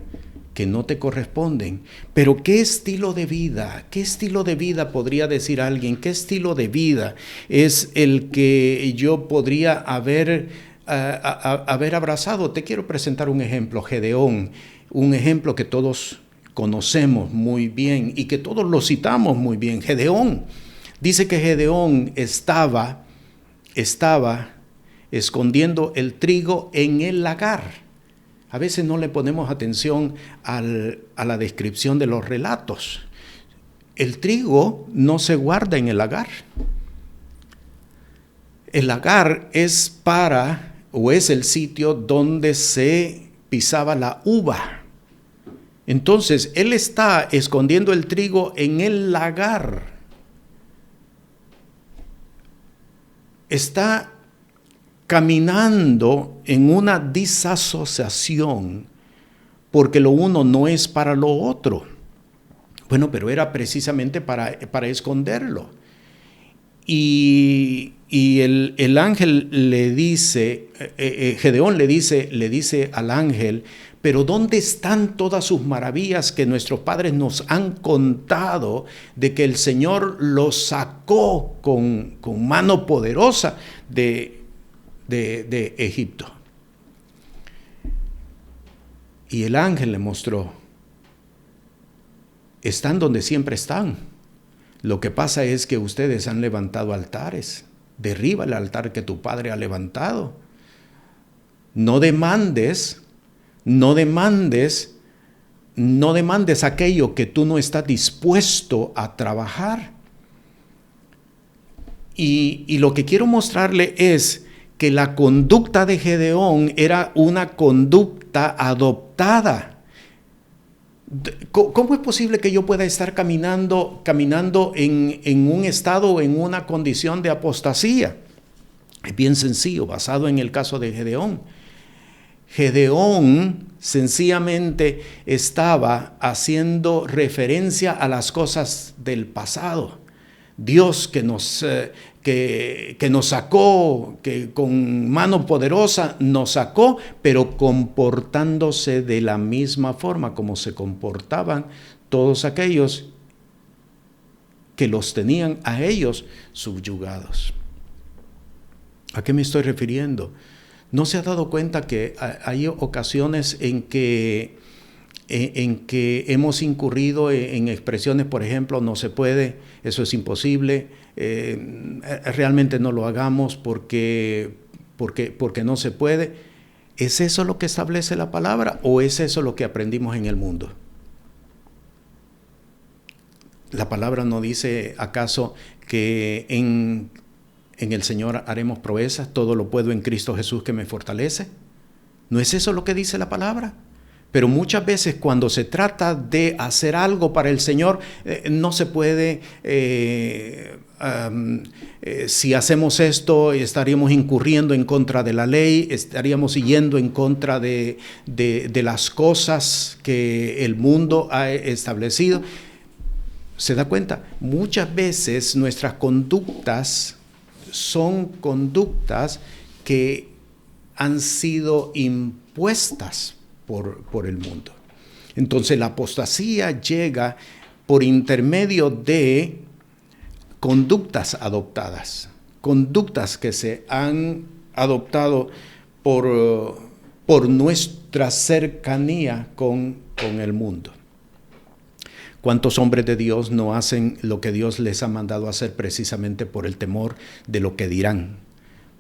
que no te corresponden, pero ¿qué estilo de vida? ¿Qué estilo de vida podría decir alguien? ¿Qué estilo de vida es el que yo podría haber abrazado? Te quiero presentar un ejemplo, Gedeón, un ejemplo que todos conocemos muy bien y que todos lo citamos muy bien. Gedeón. Dice que Gedeón estaba escondiendo el trigo en el lagar. A veces no le ponemos atención a la descripción de los relatos. El trigo no se guarda en el lagar. El lagar es el sitio donde se pisaba la uva. Entonces, él está escondiendo el trigo en el lagar. Está caminando en una disasociación porque lo uno no es para lo otro. Bueno, pero era precisamente para esconderlo. Y el ángel le dice, Gedeón le dice al ángel, pero ¿dónde están todas sus maravillas que nuestros padres nos han contado de que el Señor los sacó con mano poderosa de Egipto? Y el ángel le mostró, están donde siempre están. Lo que pasa es que ustedes han levantado altares. Derriba el altar que tu padre ha levantado. No demandes aquello que tú no estás dispuesto a trabajar. Y lo que quiero mostrarle es que la conducta de Gedeón era una conducta adoptada. ¿Cómo es posible que yo pueda estar caminando en un estado o en una condición de apostasía? Es bien sencillo, basado en el caso de Gedeón. Gedeón sencillamente estaba haciendo referencia a las cosas del pasado. Dios que nos sacó, que con mano poderosa nos sacó, pero comportándose de la misma forma como se comportaban todos aquellos que los tenían a ellos subyugados. ¿A qué me estoy refiriendo? ¿No se ha dado cuenta que hay ocasiones en que hemos incurrido en expresiones, por ejemplo, no se puede, eso es imposible, realmente no lo hagamos porque no se puede? ¿Es eso lo que establece la palabra o es eso lo que aprendimos en el mundo? ¿La palabra no dice acaso que en el Señor haremos proezas? Todo lo puedo en Cristo Jesús que me fortalece. ¿No es eso lo que dice la palabra? Pero muchas veces cuando se trata de hacer algo para el Señor, no se puede. Si hacemos esto, estaríamos incurriendo en contra de la ley, estaríamos yendo en contra de las cosas que el mundo ha establecido. ¿Se da cuenta? Muchas veces nuestras conductas son conductas que han sido impuestas por el mundo. Entonces la apostasía llega por intermedio de conductas adoptadas, conductas que se han adoptado por nuestra cercanía con el mundo. ¿Cuántos hombres de Dios no hacen lo que Dios les ha mandado hacer precisamente por el temor de lo que dirán,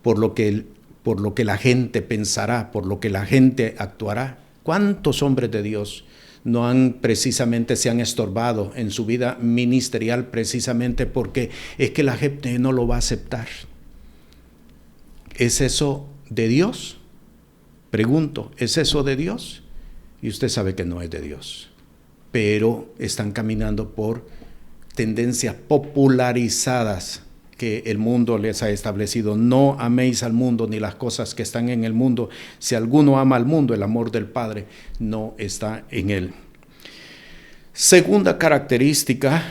por lo que la gente pensará, por lo que la gente actuará? ¿Cuántos hombres de Dios no se han estorbado en su vida ministerial precisamente porque es que la gente no lo va a aceptar? ¿Es eso de Dios? Pregunto, ¿es eso de Dios? Y usted sabe que no es de Dios, pero están caminando por tendencias popularizadas que el mundo les ha establecido. No améis al mundo ni las cosas que están en el mundo. Si alguno ama al mundo, el amor del Padre no está en él. Segunda característica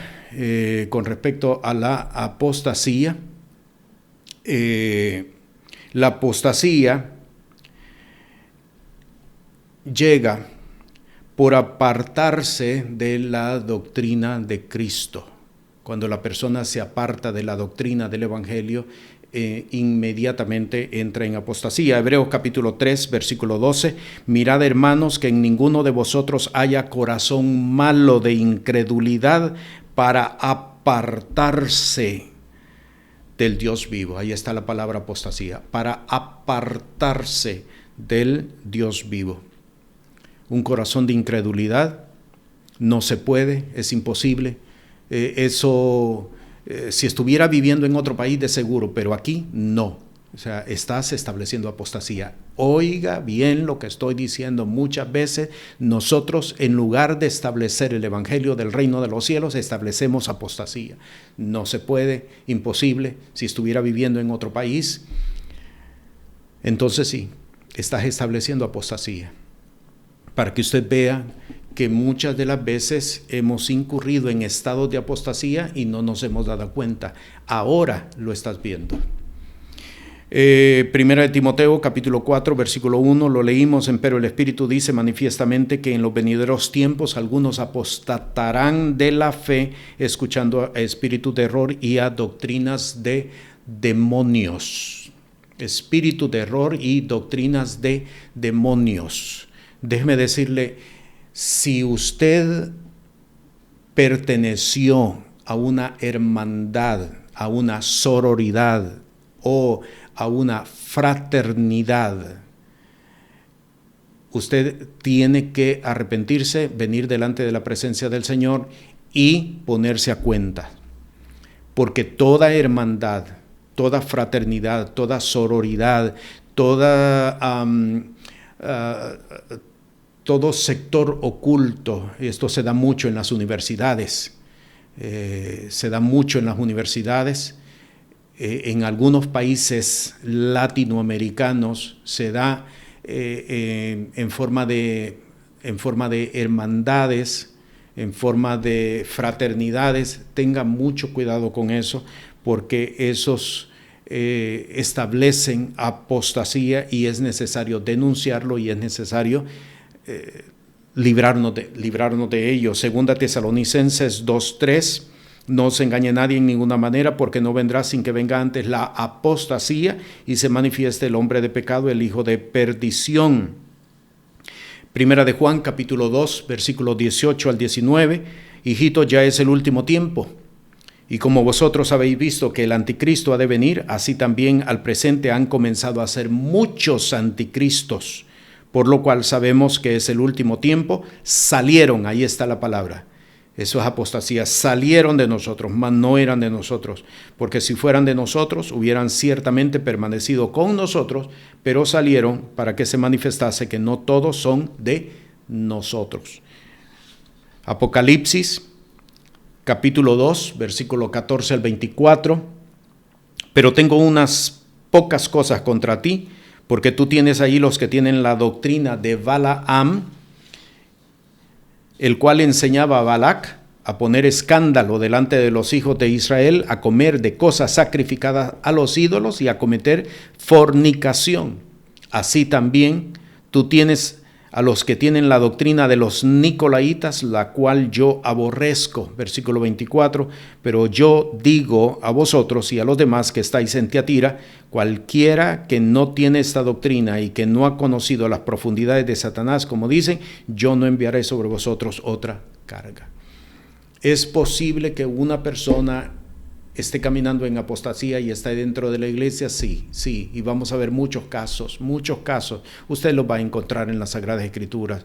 con respecto a la apostasía. La apostasía llega por apartarse de la doctrina de Cristo. Cuando la persona se aparta de la doctrina del Evangelio, inmediatamente entra en apostasía. Hebreos capítulo 3, versículo 12. Mirad, hermanos, que en ninguno de vosotros haya corazón malo de incredulidad para apartarse del Dios vivo. Ahí está la palabra apostasía, para apartarse del Dios vivo. Un corazón de incredulidad no se puede, es imposible. Si estuviera viviendo en otro país de seguro, pero aquí no. O sea, estás estableciendo apostasía. Oiga bien lo que estoy diciendo. Muchas veces nosotros, en lugar de establecer el evangelio del reino de los cielos, establecemos apostasía. No se puede, imposible. Si estuviera viviendo en otro país, entonces sí, estás estableciendo apostasía. Para que usted vea que muchas de las veces hemos incurrido en estados de apostasía y no nos hemos dado cuenta. Ahora lo estás viendo. Primera de Timoteo, capítulo 4, versículo 1, lo leímos, pero el Espíritu dice manifiestamente que en los venideros tiempos algunos apostatarán de la fe, escuchando a espíritus de error y a doctrinas de demonios. Espíritu de error y doctrinas de demonios. Déjeme decirle, si usted perteneció a una hermandad, a una sororidad o a una fraternidad, usted tiene que arrepentirse, venir delante de la presencia del Señor y ponerse a cuenta. Porque toda hermandad, toda fraternidad, toda sororidad, todo sector oculto, esto se da mucho en las universidades, en algunos países latinoamericanos se da en forma de hermandades, en forma de fraternidades. Tenga mucho cuidado con eso, porque esos establecen apostasía y es necesario denunciarlo y es necesario librarnos de ello. Segunda Tesalonicenses 2:3, no se engañe nadie en ninguna manera, porque no vendrá sin que venga antes la apostasía y se manifieste el hombre de pecado, el hijo de perdición. Primera de Juan, capítulo 2, versículos 18 al 19, hijitos, ya es el último tiempo. Y como vosotros habéis visto que el anticristo ha de venir, así también al presente han comenzado a ser muchos anticristos, por lo cual sabemos que es el último tiempo. Salieron, ahí está la palabra, eso es apostasía, salieron de nosotros, mas no eran de nosotros, porque si fueran de nosotros, hubieran ciertamente permanecido con nosotros, pero salieron para que se manifestase que no todos son de nosotros. Apocalipsis, capítulo 2, versículo 14 al 24, pero tengo unas pocas cosas contra ti, porque tú tienes ahí los que tienen la doctrina de Balaam, el cual enseñaba a Balac a poner escándalo delante de los hijos de Israel, a comer de cosas sacrificadas a los ídolos y a cometer fornicación. Así también tú tienes a los que tienen la doctrina de los nicolaitas, la cual yo aborrezco. Versículo 24, pero yo digo a vosotros y a los demás que estáis en Tiatira, cualquiera que no tiene esta doctrina y que no ha conocido las profundidades de Satanás, como dicen, yo no enviaré sobre vosotros otra carga. ¿Es posible que una persona esté caminando en apostasía y está dentro de la iglesia? Sí, y vamos a ver muchos casos. Usted los va a encontrar en las Sagradas Escrituras.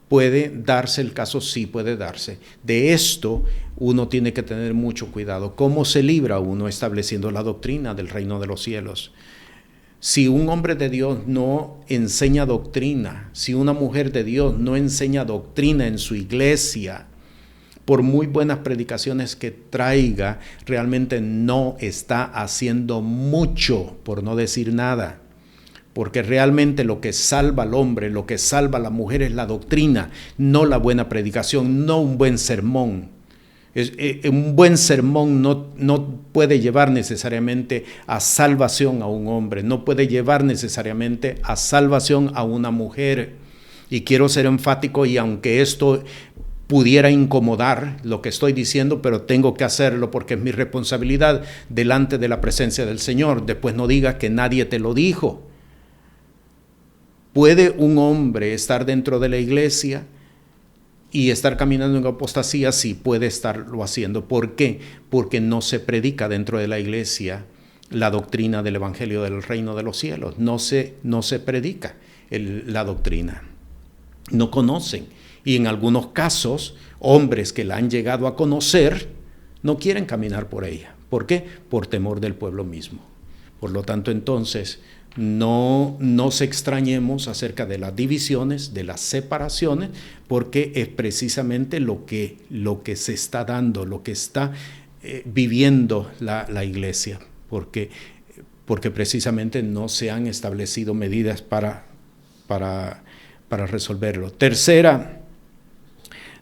¿Puede darse el caso? Sí, puede darse. De esto uno tiene que tener mucho cuidado. ¿Cómo se libra uno estableciendo la doctrina del reino de los cielos? Si un hombre de Dios no enseña doctrina, si una mujer de Dios no enseña doctrina en su iglesia, por muy buenas predicaciones que traiga, realmente no está haciendo mucho, por no decir nada. Porque realmente lo que salva al hombre, lo que salva a la mujer es la doctrina, no la buena predicación, no un buen sermón. Un buen sermón no puede llevar necesariamente a salvación a un hombre, no puede llevar necesariamente a salvación a una mujer. Y quiero ser enfático, y aunque esto pudiera incomodar lo que estoy diciendo, pero tengo que hacerlo porque es mi responsabilidad delante de la presencia del Señor. Después no digas que nadie te lo dijo. ¿Puede un hombre estar dentro de la iglesia y estar caminando en apostasía? Sí, puede estarlo haciendo. ¿Por qué? Porque no se predica dentro de la iglesia la doctrina del Evangelio del Reino de los Cielos. No se predica la doctrina. No conocen. Y en algunos casos, hombres que la han llegado a conocer no quieren caminar por ella. ¿Por qué? Por temor del pueblo mismo. Por lo tanto, entonces, no nos extrañemos acerca de las divisiones, de las separaciones, porque es precisamente lo que se está dando, lo que está viviendo la iglesia, porque precisamente no se han establecido medidas para resolverlo.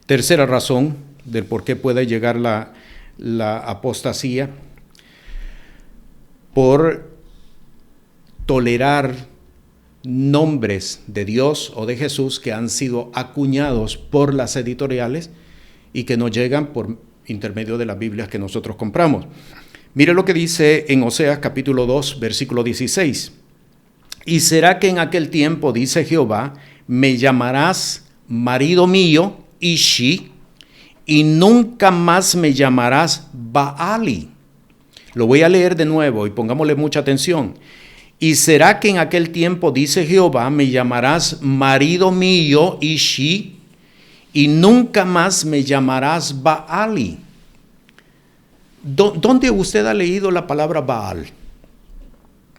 Tercera razón del por qué puede llegar la apostasía: por tolerar nombres de Dios o de Jesús que han sido acuñados por las editoriales y que nos llegan por intermedio de las Biblias que nosotros compramos. Mire lo que dice en Oseas capítulo 2, versículo 16. Y será que en aquel tiempo, dice Jehová, me llamarás marido mío, Ishi, y nunca más me llamarás Baali. Lo voy a leer de nuevo y pongámosle mucha atención. Y será que en aquel tiempo, dice Jehová, me llamarás marido mío, Ishi, y nunca más me llamarás Baali. ¿Dónde usted ha leído la palabra Baal?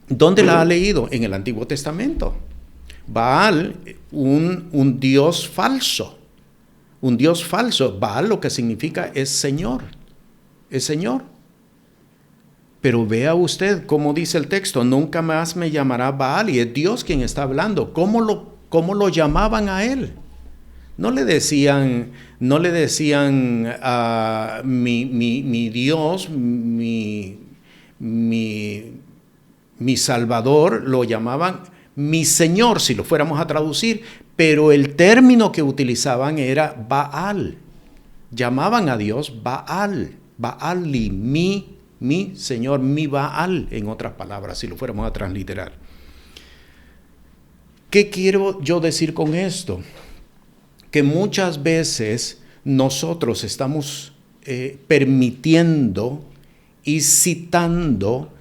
¿Dónde la ha leído? En el Antiguo Testamento. Baal, un dios falso. Un dios falso. Baal lo que significa es Señor. Es Señor. Pero vea usted cómo dice el texto: nunca más me llamará Baal. Y es Dios quien está hablando. ¿Cómo lo llamaban a él? No le decían a mi Dios, mi Salvador. Lo llamaban mi Señor, si lo fuéramos a traducir, pero el término que utilizaban era Baal. Llamaban a Dios Baal, Baali, mi Señor, mi Baal, en otras palabras, si lo fuéramos a transliterar. ¿Qué quiero yo decir con esto? Que muchas veces nosotros estamos permitiendo y citando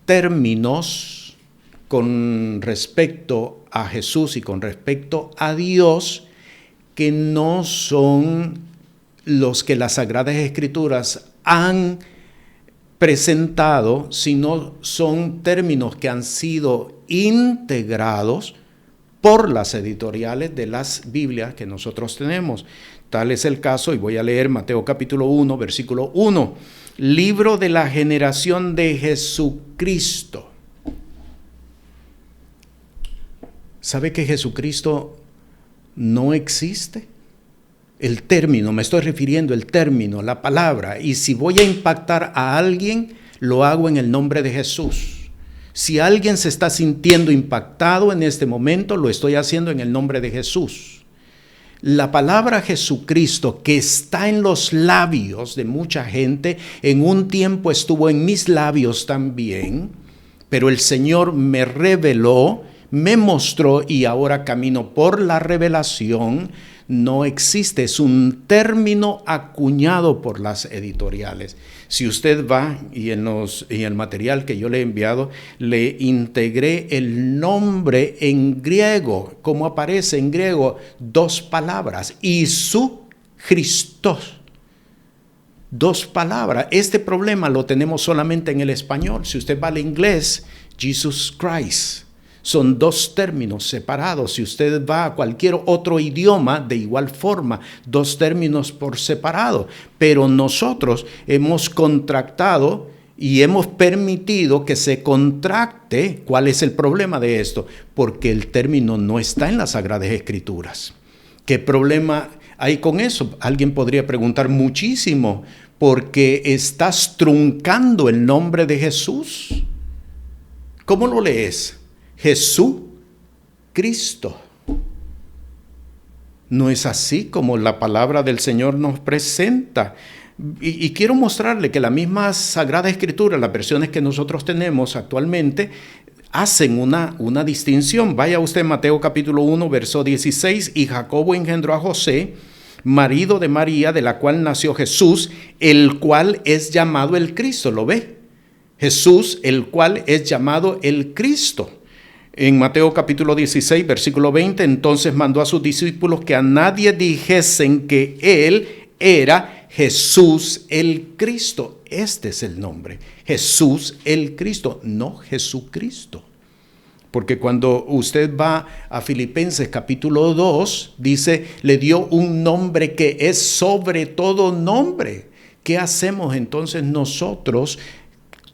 términos con respecto a Jesús y con respecto a Dios que no son los que las Sagradas Escrituras han presentado, sino son términos que han sido integrados por las editoriales de las Biblias que nosotros tenemos. Tal es el caso, y voy a leer Mateo capítulo 1, versículo 1. Libro de la generación de Jesucristo. ¿Sabe que Jesucristo no existe? El término, me estoy refiriendo al término, la palabra. Y si voy a impactar a alguien, lo hago en el nombre de Jesús. Si alguien se está sintiendo impactado en este momento, lo estoy haciendo en el nombre de Jesús. La palabra Jesucristo, que está en los labios de mucha gente, en un tiempo estuvo en mis labios también, pero el Señor me reveló, me mostró y ahora camino por la revelación. No existe, es un término acuñado por las editoriales. Si usted va y en el material que yo le he enviado, le integré el nombre en griego, como aparece en griego, 2 palabras, Iesú Christos. 2 palabras. Este problema lo tenemos solamente en el español. Si usted va al inglés, Jesus Christ. Son 2 términos separados. Si usted va a cualquier otro idioma, de igual forma, 2 términos por separado. Pero nosotros hemos contractado y hemos permitido que se contracte. ¿Cuál es el problema de esto? Porque el término no está en las Sagradas Escrituras. ¿Qué problema hay con eso? Alguien podría preguntar muchísimo, porque estás truncando el nombre de Jesús. ¿Cómo lo lees? Jesucristo. No es así como la palabra del Señor nos presenta. Y quiero mostrarle que la misma Sagrada Escritura, las versiones que nosotros tenemos actualmente, hacen una distinción. Vaya usted a Mateo capítulo 1, verso 16. Y Jacobo engendró a José, marido de María, de la cual nació Jesús, el cual es llamado el Cristo. ¿Lo ve? Jesús, el cual es llamado el Cristo. En Mateo capítulo 16, versículo 20, entonces mandó a sus discípulos que a nadie dijesen que él era Jesús el Cristo. Este es el nombre, Jesús el Cristo, no Jesucristo. Porque cuando usted va a Filipenses capítulo 2, dice, le dio un nombre que es sobre todo nombre. ¿Qué hacemos entonces nosotros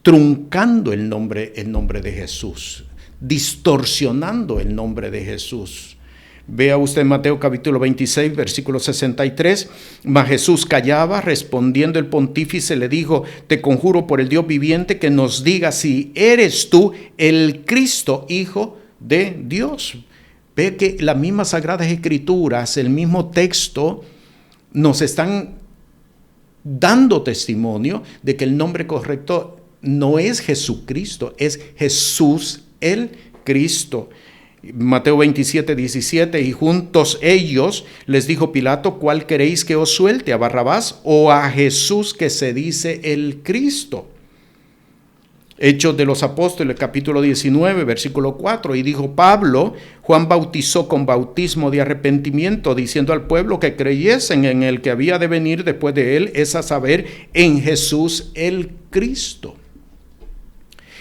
truncando el nombre de Jesús? Distorsionando el nombre de Jesús. Vea usted Mateo capítulo 26, versículo 63. Mas Jesús callaba, respondiendo el pontífice le dijo, te conjuro por el Dios viviente que nos diga si eres tú el Cristo, Hijo de Dios. Ve que las mismas Sagradas Escrituras, el mismo texto, nos están dando testimonio de que el nombre correcto no es Jesucristo, es Jesús el Cristo. Mateo 27, 17, y juntos ellos les dijo Pilato, ¿cuál queréis que os suelte? ¿A Barrabás o a Jesús que se dice el Cristo? Hechos de los Apóstoles, capítulo 19, versículo 4, y dijo Pablo, Juan bautizó con bautismo de arrepentimiento, diciendo al pueblo que creyesen en el que había de venir después de él, es a saber, en Jesús el Cristo.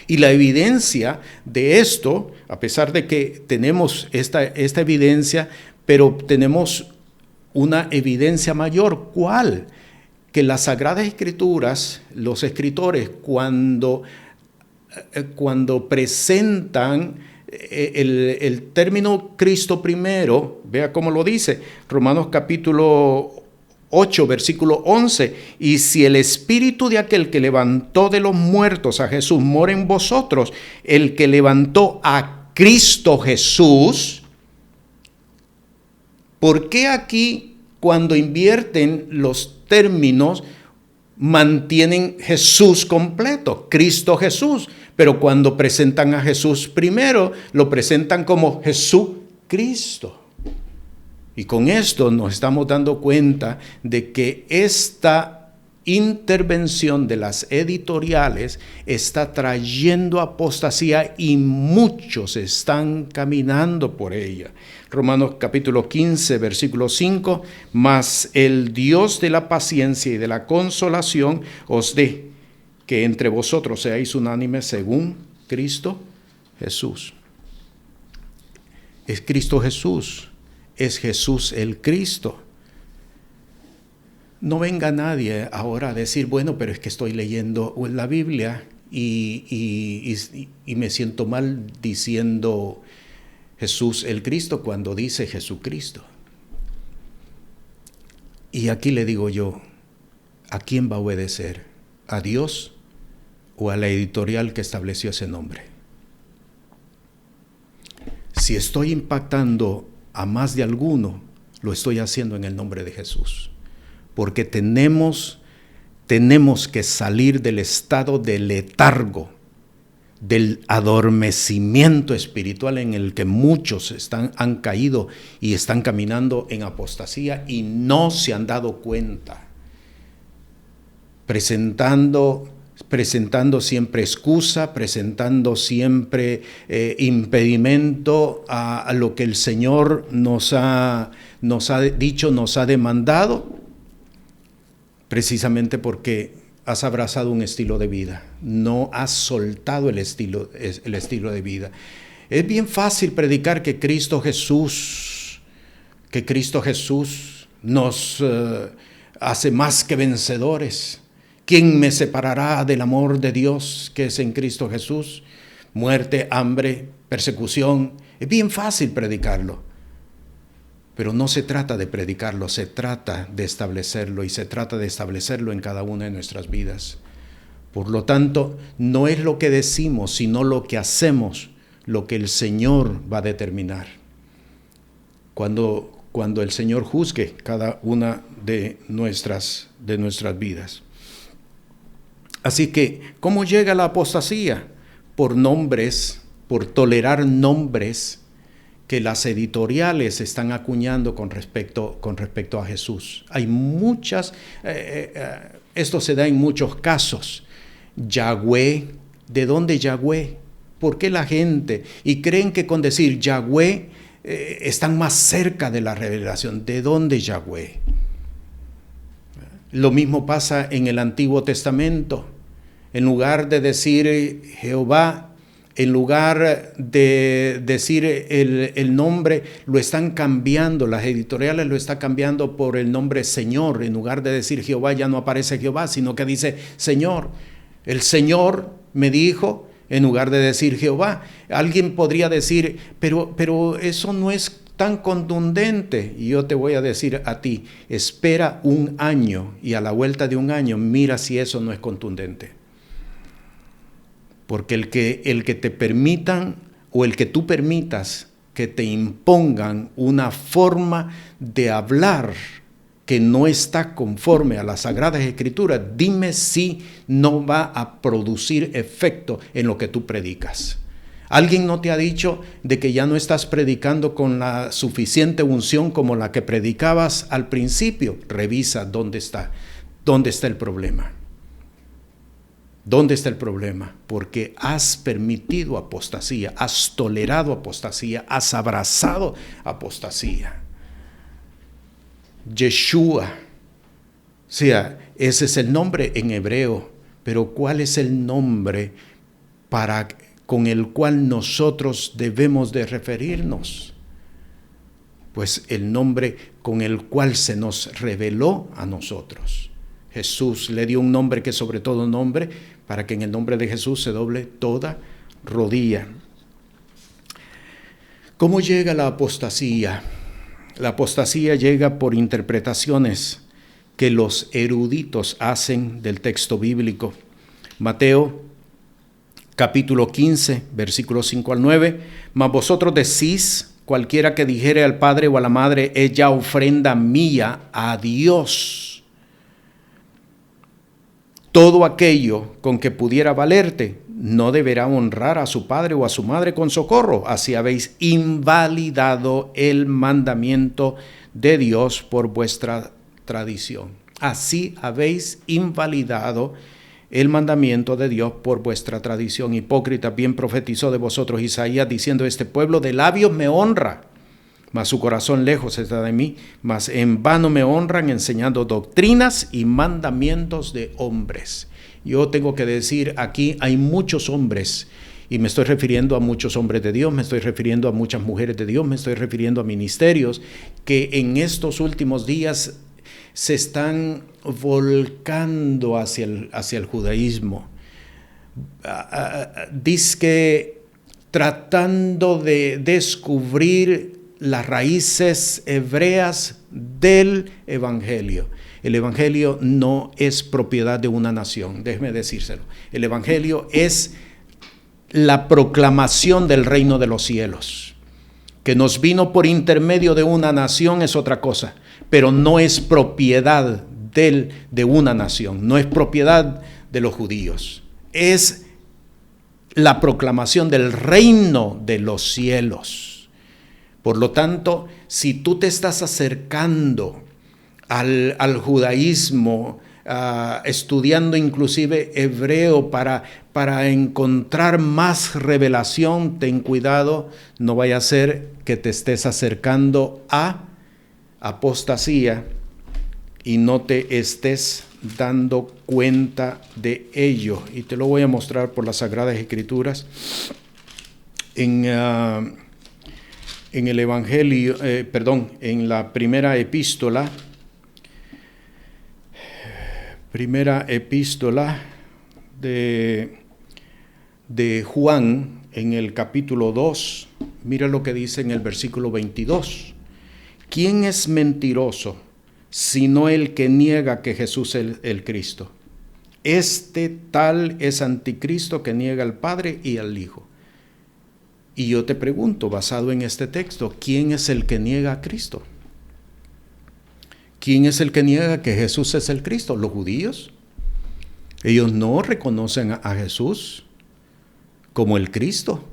Y la evidencia de esto, a pesar de que tenemos esta evidencia, pero tenemos una evidencia mayor. ¿Cuál? Que las Sagradas Escrituras, los escritores, cuando presentan el término Cristo primero, vea cómo lo dice, Romanos capítulo 8, versículo 11, y si el espíritu de aquel que levantó de los muertos a Jesús mora en vosotros, el que levantó a Cristo Jesús, ¿por qué aquí cuando invierten los términos mantienen Jesús completo, Cristo Jesús? Pero cuando presentan a Jesús primero, lo presentan como Jesucristo. Y con esto nos estamos dando cuenta de que esta intervención de las editoriales está trayendo apostasía y muchos están caminando por ella. Romanos capítulo 15, versículo 5, mas el Dios de la paciencia y de la consolación os dé que entre vosotros seáis unánimes según Cristo Jesús. Es Cristo Jesús, es Jesús el Cristo. No venga nadie ahora a decir, bueno, pero es que estoy leyendo la Biblia y me siento mal diciendo Jesús el Cristo cuando dice Jesucristo. Y aquí le digo yo, ¿a quién va a obedecer? ¿A Dios o a la editorial que estableció ese nombre? Si estoy impactando a más de alguno, lo estoy haciendo en el nombre de Jesús. Porque tenemos que salir del estado de letargo, del adormecimiento espiritual en el que muchos han caído y están caminando en apostasía y no se han dado cuenta. Presentando siempre excusa, presentando siempre impedimento a lo que el Señor nos ha dicho, nos ha demandado, precisamente porque has abrazado un estilo de vida, no has soltado el estilo de vida. Es bien fácil predicar que Cristo Jesús nos hace más que vencedores. ¿Quién me separará del amor de Dios que es en Cristo Jesús? Muerte, hambre, persecución. Es bien fácil predicarlo. Pero no se trata de predicarlo, se trata de establecerlo y se trata de establecerlo en cada una de nuestras vidas. Por lo tanto, no es lo que decimos, sino lo que hacemos, lo que el Señor va a determinar. Cuando el Señor juzgue cada una de nuestras vidas. Así que, ¿cómo llega la apostasía? Por nombres, por tolerar nombres que las editoriales están acuñando con respecto a Jesús. Hay muchas, esto se da en muchos casos. Yahweh, ¿de dónde Yahweh? ¿Por qué la gente? Y creen que con decir Yahweh están más cerca de la revelación. ¿De dónde Yahweh? Lo mismo pasa en el Antiguo Testamento. En lugar de decir Jehová, en lugar de decir el nombre, lo están cambiando, las editoriales lo están cambiando por el nombre Señor. En lugar de decir Jehová, ya no aparece Jehová, sino que dice Señor. El Señor me dijo, en lugar de decir Jehová. Alguien podría decir, pero eso no es tan contundente. Y yo te voy a decir a ti, espera un año y a la vuelta de un año mira si eso no es contundente. Porque el que te permitan o el que tú permitas que te impongan una forma de hablar que no está conforme a las Sagradas Escrituras, dime si no va a producir efecto en lo que tú predicas. ¿Alguien no te ha dicho de que ya no estás predicando con la suficiente unción como la que predicabas al principio? Revisa dónde está el problema. ¿Dónde está el problema? Porque has permitido apostasía, has tolerado apostasía, has abrazado apostasía. Yeshua, o sea, ese es el nombre en hebreo, pero ¿cuál es el nombre con el cual nosotros debemos de referirnos? Pues el nombre con el cual se nos reveló a nosotros. Jesús le dio un nombre que es sobre todo nombre, para que en el nombre de Jesús se doble toda rodilla. ¿Cómo llega la apostasía? La apostasía llega por interpretaciones que los eruditos hacen del texto bíblico. Mateo capítulo 15, versículos 5 al 9. Mas vosotros decís, cualquiera que dijere al padre o a la madre, es ya ofrenda mía a Dios. Todo aquello con que pudiera valerte, no deberá honrar a su padre o a su madre con socorro. Así habéis invalidado el mandamiento de Dios por vuestra tradición. Así habéis invalidado el mandamiento de Dios por vuestra tradición. Hipócrita, bien profetizó de vosotros Isaías, diciendo: este pueblo de labios me honra, mas su corazón lejos está de mí, mas en vano me honran, enseñando doctrinas y mandamientos de hombres. Yo tengo que decir, aquí hay muchos hombres, y me estoy refiriendo a muchos hombres de Dios, me estoy refiriendo a muchas mujeres de Dios, me estoy refiriendo a ministerios que en estos últimos días se están volcando hacia el judaísmo. Dizque tratando de descubrir las raíces hebreas del evangelio. El evangelio no es propiedad de una nación, déjeme decírselo. El evangelio es la proclamación del reino de los cielos. Que nos vino por intermedio de una nación es otra cosa, pero no es propiedad de una nación, no es propiedad de los judíos. Es la proclamación del reino de los cielos. Por lo tanto, si tú te estás acercando al judaísmo, estudiando inclusive hebreo para encontrar más revelación, ten cuidado, no vaya a ser que te estés acercando a apostasía y no te estés dando cuenta de ello. Y te lo voy a mostrar por las Sagradas Escrituras. En el Evangelio, en la primera epístola de Juan, en el capítulo 2, mira lo que dice en el versículo 22. ¿Quién es mentiroso sino el que niega que Jesús es el Cristo? Este tal es anticristo que niega al Padre y al Hijo. Y yo te pregunto, basado en este texto, ¿quién es el que niega a Cristo? ¿Quién es el que niega que Jesús es el Cristo? ¿Los judíos? Ellos no reconocen a Jesús como el Cristo.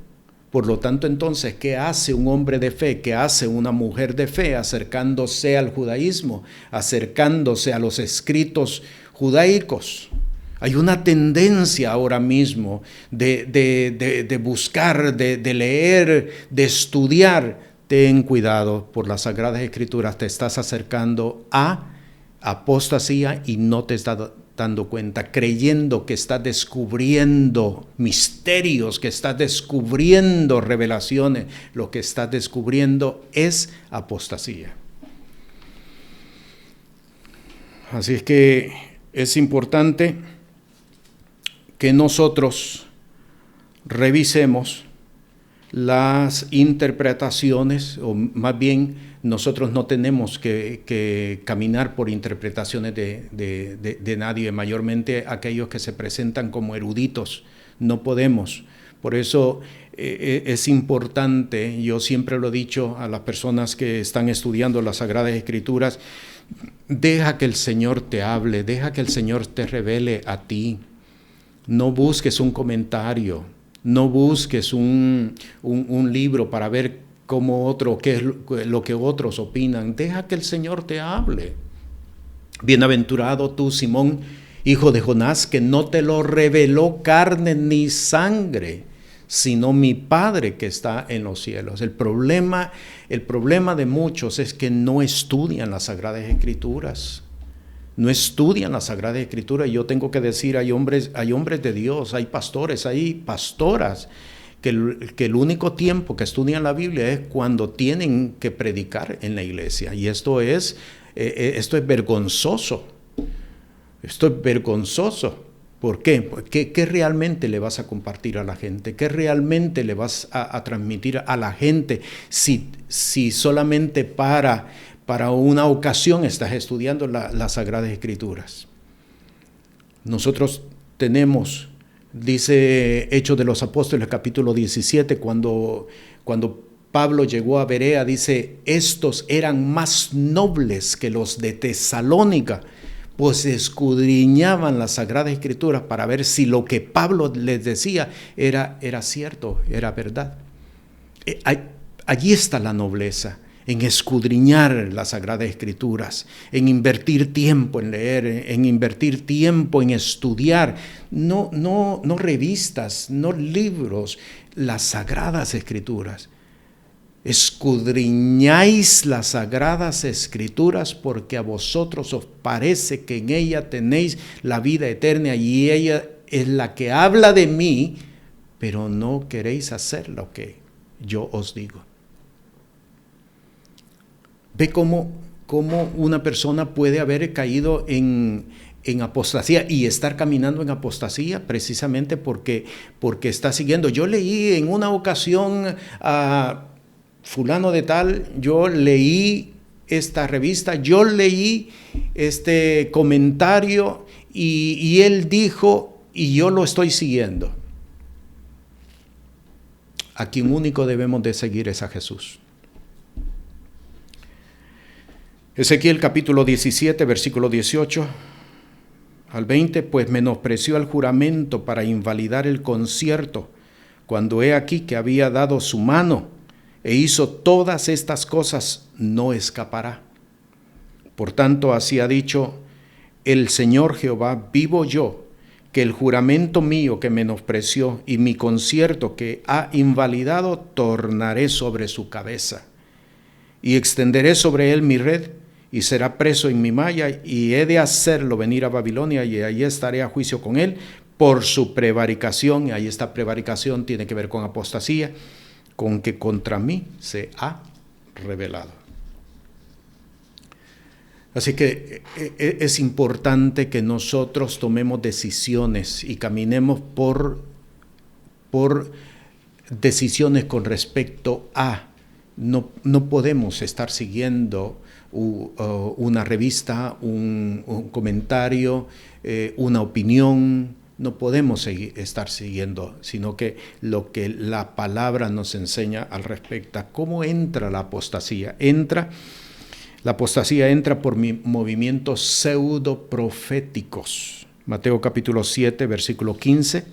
Por lo tanto, entonces, ¿qué hace un hombre de fe? ¿Qué hace una mujer de fe acercándose al judaísmo, acercándose a los escritos judaicos? Hay una tendencia ahora mismo de buscar, de leer, de estudiar. Ten cuidado, por las Sagradas Escrituras te estás acercando a apostasía y no te estás dando cuenta, creyendo que estás descubriendo misterios, que estás descubriendo revelaciones. Lo que estás descubriendo es apostasía. Así es que es importante que nosotros revisemos las interpretaciones, o más bien nosotros no tenemos que caminar por interpretaciones de nadie, mayormente aquellos que se presentan como eruditos. No podemos. Por eso es importante, yo siempre lo he dicho a las personas que están estudiando las Sagradas Escrituras, deja que el Señor te hable, deja que el Señor te revele a ti. No busques un comentario, no busques un libro para ver qué es lo que otros opinan. Deja que el Señor te hable. Bienaventurado tú, Simón, hijo de Jonás, que no te lo reveló carne ni sangre, sino mi Padre que está en los cielos. El problema de muchos es que no estudian las Sagradas Escrituras. No estudian la Sagrada Escritura. Y yo tengo que decir, hay hombres de Dios, hay pastores, hay pastoras que el único tiempo que estudian la Biblia es cuando tienen que predicar en la iglesia. Y esto es vergonzoso. Esto es vergonzoso. ¿Por qué? ¿Qué realmente le vas a compartir a la gente? ¿Qué realmente le vas a transmitir a la gente si solamente para una ocasión estás estudiando las Sagradas Escrituras? Nosotros tenemos Dice Hechos de los Apóstoles, capítulo 17, cuando Pablo llegó a Berea, dice, estos eran más nobles que los de Tesalónica, pues escudriñaban las Sagradas Escrituras para ver si lo que Pablo les decía era cierto, era verdad. Allí está la nobleza, en escudriñar las Sagradas Escrituras, en invertir tiempo en leer, en invertir tiempo en estudiar, no revistas, no libros, las Sagradas Escrituras. Escudriñáis las Sagradas Escrituras porque a vosotros os parece que en ella tenéis la vida eterna y ella es la que habla de mí, pero no queréis hacer lo que yo os digo. Ve cómo una persona puede haber caído en apostasía y estar caminando en apostasía precisamente porque está siguiendo. Yo leí en una ocasión a fulano de tal, yo leí esta revista, yo leí este comentario y él dijo y yo lo estoy siguiendo. A quien único debemos de seguir es a Jesús. Ezequiel capítulo 17, versículo 18 al 20, pues menospreció el juramento para invalidar el concierto, cuando he aquí que había dado su mano e hizo todas estas cosas, no escapará. Por tanto, así ha dicho el Señor Jehová, vivo yo, que el juramento mío que menospreció y mi concierto que ha invalidado, tornaré sobre su cabeza. Y extenderé sobre él mi red, y será preso en mi malla, y he de hacerlo venir a Babilonia, y allí estaré a juicio con él por su prevaricación. Y ahí esta prevaricación tiene que ver con apostasía, con que contra mí se ha rebelado. Así que es importante que nosotros tomemos decisiones y caminemos por decisiones con respecto a. No podemos estar siguiendo una revista, un comentario, una opinión. No podemos estar siguiendo, sino que lo que la palabra nos enseña al respecto. ¿Cómo entra la apostasía? La apostasía entra por movimientos pseudo-proféticos. Mateo capítulo 7, versículo 15.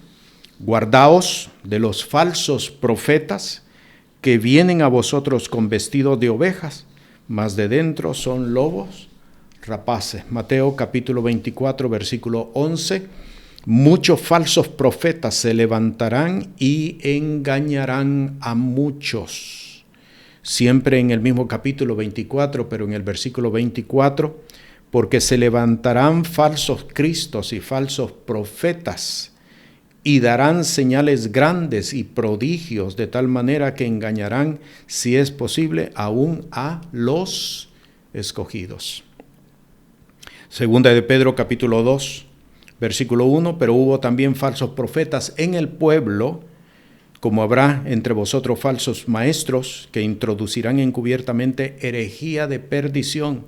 Guardaos de los falsos profetas que vienen a vosotros con vestidos de ovejas, mas de dentro son lobos rapaces. Mateo capítulo 24, versículo 11. Muchos falsos profetas se levantarán y engañarán a muchos. Siempre en el mismo capítulo 24, pero en el versículo 24, porque se levantarán falsos cristos y falsos profetas y darán señales grandes y prodigios de tal manera que engañarán, si es posible, aún a los escogidos. Segunda de Pedro capítulo 2, versículo 1, pero hubo también falsos profetas en el pueblo, como habrá entre vosotros falsos maestros que introducirán encubiertamente herejía de perdición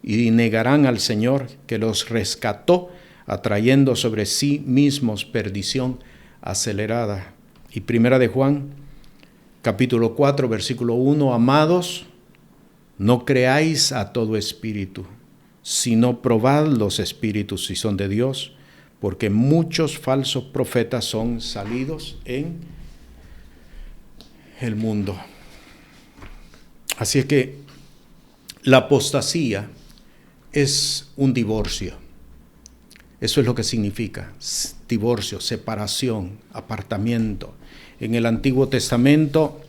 y negarán al Señor que los rescató, atrayendo sobre sí mismos perdición acelerada. Y primera de Juan, capítulo 4, versículo 1, amados, no creáis a todo espíritu, sino probad los espíritus si son de Dios, porque muchos falsos profetas son salidos en el mundo. Así es que la apostasía es un divorcio. Eso es lo que significa, divorcio, separación, apartamiento. En el Antiguo Testamento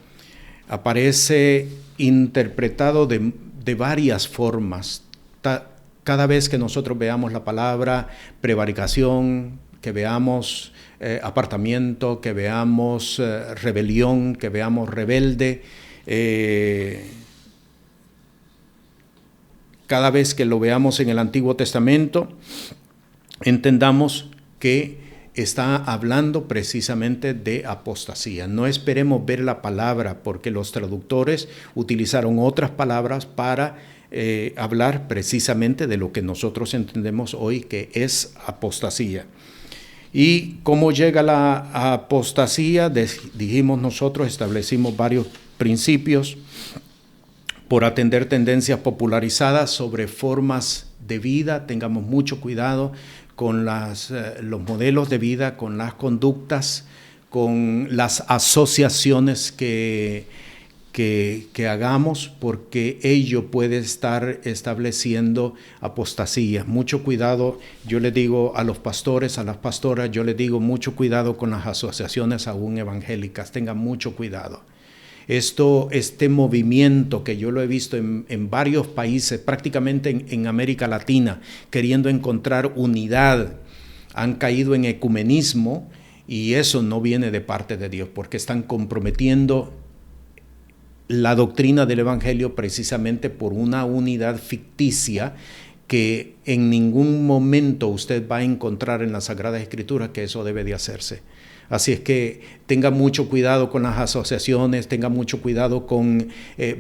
aparece interpretado de varias formas. Cada vez que nosotros veamos la palabra prevaricación, que veamos apartamiento, que veamos rebelión, que veamos rebelde, cada vez que lo veamos en el Antiguo Testamento, entendamos que está hablando precisamente de apostasía. No esperemos ver la palabra porque los traductores utilizaron otras palabras para hablar precisamente de lo que nosotros entendemos hoy que es apostasía. ¿Y cómo llega la apostasía? Dijimos nosotros, establecimos varios principios por atender tendencias popularizadas sobre formas de vida. Tengamos mucho cuidado con los modelos de vida, con las conductas, con las asociaciones que hagamos, porque ello puede estar estableciendo apostasía. Mucho cuidado, yo le digo a los pastores, a las pastoras, yo les digo mucho cuidado con las asociaciones aún evangélicas, tengan mucho cuidado. Este movimiento que yo lo he visto en varios países, prácticamente en América Latina, queriendo encontrar unidad, han caído en ecumenismo, y eso no viene de parte de Dios, porque están comprometiendo la doctrina del Evangelio precisamente por una unidad ficticia que en ningún momento usted va a encontrar en las Sagradas Escrituras que eso debe de hacerse. Así es que tenga mucho cuidado con las asociaciones, tenga mucho cuidado con,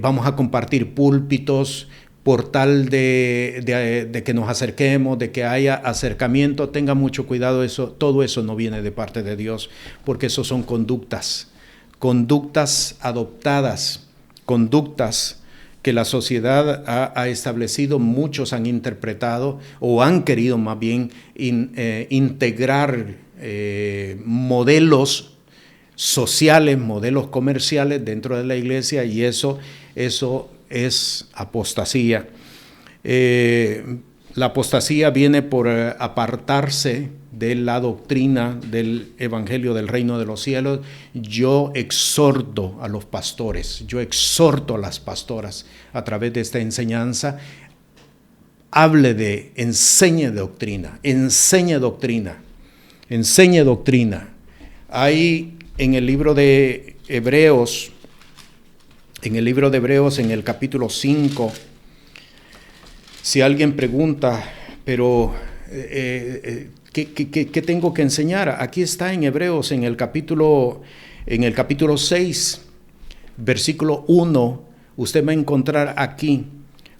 vamos a compartir púlpitos por tal de que nos acerquemos, de que haya acercamiento. Tenga mucho cuidado, todo eso no viene de parte de Dios, porque eso son conductas adoptadas, conductas que la sociedad ha establecido. Muchos han interpretado o han querido más bien integrar modelos sociales, modelos comerciales dentro de la iglesia, y eso es apostasía. La apostasía viene por apartarse de la doctrina del Evangelio del Reino de los Cielos. Yo exhorto a los pastores, yo exhorto a las pastoras a través de esta enseñanza, enseñe doctrina. Hay en el libro de Hebreos, en el capítulo 5, si alguien pregunta, pero ¿qué tengo que enseñar? Aquí está en Hebreos, en el capítulo 6, versículo 1, usted va a encontrar aquí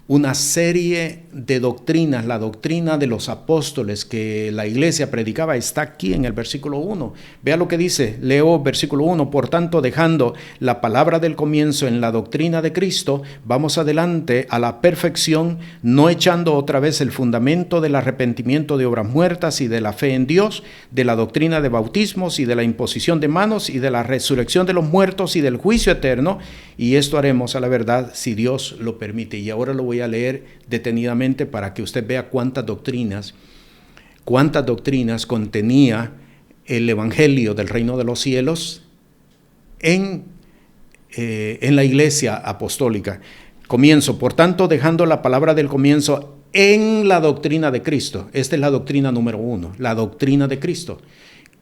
una serie de doctrinas. La doctrina de los apóstoles que la iglesia predicaba está aquí en el versículo 1. Vea lo que dice, leo versículo 1. Por tanto, dejando la palabra del comienzo en la doctrina de Cristo, vamos adelante a la perfección, no echando otra vez el fundamento del arrepentimiento de obras muertas y de la fe en Dios, de la doctrina de bautismos y de la imposición de manos y de la resurrección de los muertos y del juicio eterno. Y esto haremos a la verdad si Dios lo permite. Y ahora lo voy a leer detenidamente para que usted vea cuántas doctrinas contenía el Evangelio del Reino de los Cielos en la iglesia apostólica. Comienzo, por tanto, dejando la palabra del comienzo en la doctrina de Cristo. Esta es la doctrina número 1, la doctrina de Cristo,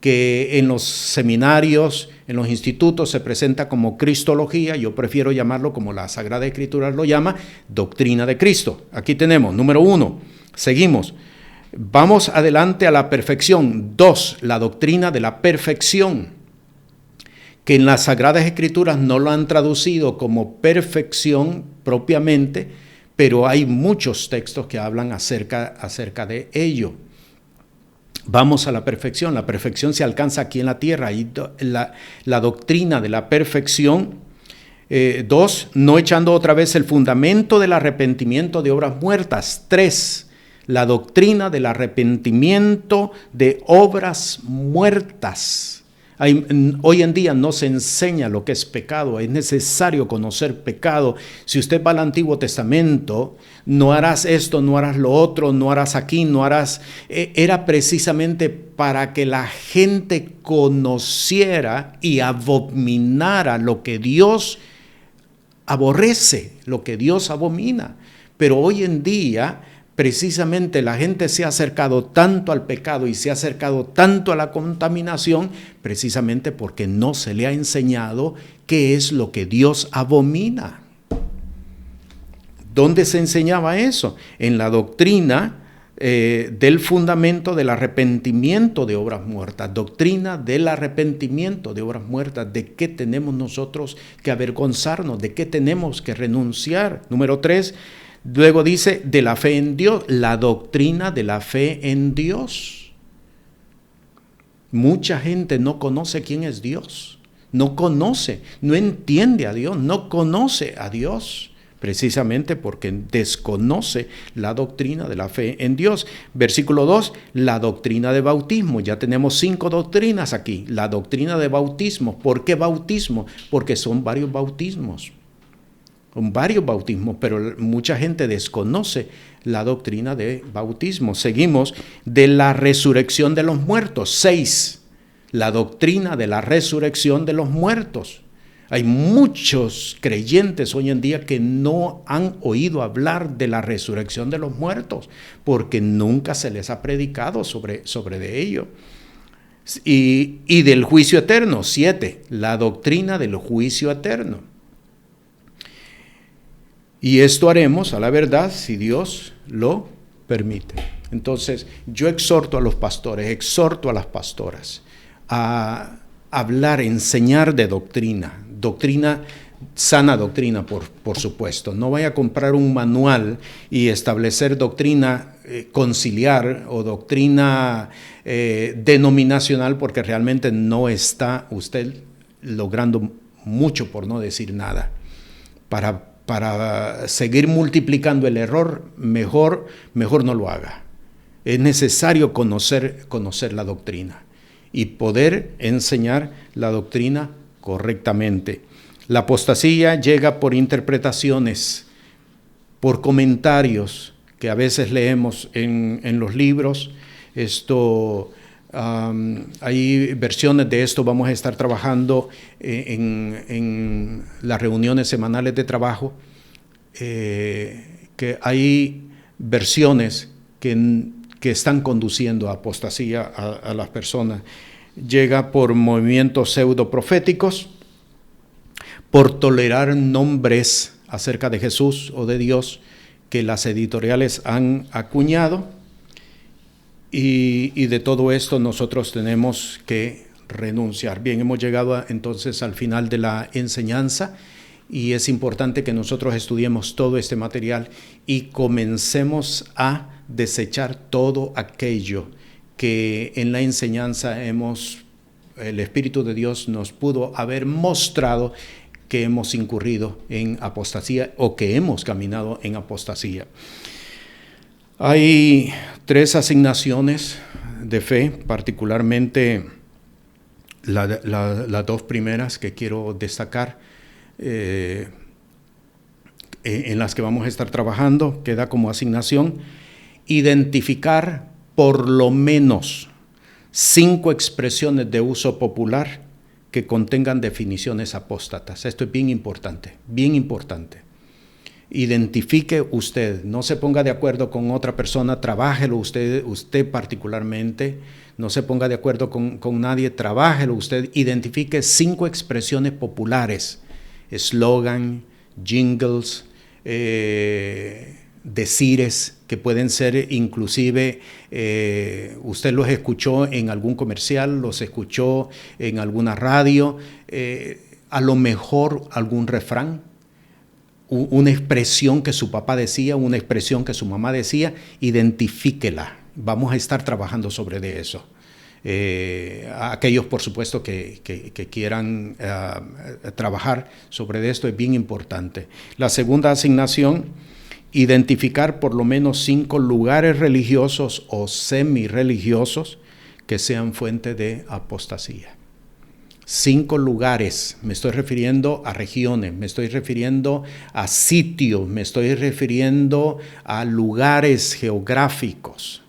que en los seminarios, en los institutos se presenta como cristología. Yo prefiero llamarlo como la Sagrada Escritura lo llama, doctrina de Cristo. Aquí tenemos, número 1, seguimos. Vamos adelante a la perfección. 2, la doctrina de la perfección, que en las Sagradas Escrituras no lo han traducido como perfección propiamente, pero hay muchos textos que hablan acerca de ello. Vamos a la perfección. La perfección se alcanza aquí en la tierra. Y la doctrina de la perfección. 2, no echando otra vez el fundamento del arrepentimiento de obras muertas. 3, la doctrina del arrepentimiento de obras muertas. Hoy en día no se enseña lo que es pecado. Es necesario conocer pecado. Si usted va al Antiguo Testamento, no harás esto, no harás lo otro, no harás aquí, no harás. Era precisamente para que la gente conociera y abominara lo que Dios aborrece, lo que Dios abomina. Pero hoy en día, precisamente la gente se ha acercado tanto al pecado y se ha acercado tanto a la contaminación, precisamente porque no se le ha enseñado qué es lo que Dios abomina. ¿Dónde se enseñaba eso? En la doctrina del fundamento del arrepentimiento de obras muertas. Doctrina del arrepentimiento de obras muertas. ¿De qué tenemos nosotros que avergonzarnos? ¿De qué tenemos que renunciar? Número 3. Luego dice de la fe en Dios, la doctrina de la fe en Dios. Mucha gente no conoce quién es Dios, no conoce, no entiende a Dios, no conoce a Dios, precisamente porque desconoce la doctrina de la fe en Dios. Versículo 2, la doctrina de bautismo. Ya tenemos 5 doctrinas aquí. La doctrina de bautismo. ¿Por qué bautismo? Porque son varios bautismos. Son varios bautismos, pero mucha gente desconoce la doctrina de bautismo. Seguimos, de la resurrección de los muertos. 6, la doctrina de la resurrección de los muertos. Hay muchos creyentes hoy en día que no han oído hablar de la resurrección de los muertos porque nunca se les ha predicado sobre de ello. Y del juicio eterno. 7, la doctrina del juicio eterno. Y esto haremos, a la verdad, si Dios lo permite. Entonces, yo exhorto a los pastores, exhorto a las pastoras a hablar, enseñar de doctrina, sana doctrina, por supuesto. No vaya a comprar un manual y establecer doctrina conciliar o doctrina denominacional, porque realmente no está usted logrando mucho, por no decir nada. Para seguir multiplicando el error, mejor no lo haga. Es necesario conocer la doctrina y poder enseñar la doctrina correctamente. La apostasía llega por interpretaciones, por comentarios que a veces leemos en los libros. Hay versiones de esto, vamos a estar trabajando en las reuniones semanales de trabajo, que hay versiones que están conduciendo a apostasía a las personas. Llega por movimientos pseudoproféticos, por tolerar nombres acerca de Jesús o de Dios que las editoriales han acuñado, y de todo esto nosotros tenemos que renunciar. Bien, hemos llegado entonces al final de la enseñanza, y es importante que nosotros estudiemos todo este material y comencemos a desechar todo aquello que en la enseñanza el Espíritu de Dios nos pudo haber mostrado que hemos incurrido en apostasía o que hemos caminado en apostasía. Hay 3 asignaciones de fe, particularmente las 2 primeras que quiero destacar, en las que vamos a estar trabajando. Queda como asignación identificar por lo menos 5 expresiones de uso popular que contengan definiciones apóstatas. Esto es bien importante, bien importante. Identifique usted, no se ponga de acuerdo con otra persona, trabájelo usted particularmente, no se ponga de acuerdo con nadie, trabájelo usted, identifique 5 expresiones populares, eslogan, jingles, decires que pueden ser inclusive, usted los escuchó en algún comercial, los escuchó en alguna radio, a lo mejor algún refrán, una expresión que su papá decía, una expresión que su mamá decía, identifíquela. Vamos a estar trabajando sobre de eso. Aquellos, por supuesto, que quieran trabajar sobre esto, es bien importante. La segunda asignación, identificar por lo menos 5 lugares religiosos o semi-religiosos que sean fuente de apostasía. 5 lugares, me estoy refiriendo a regiones, me estoy refiriendo a sitios, me estoy refiriendo a lugares geográficos.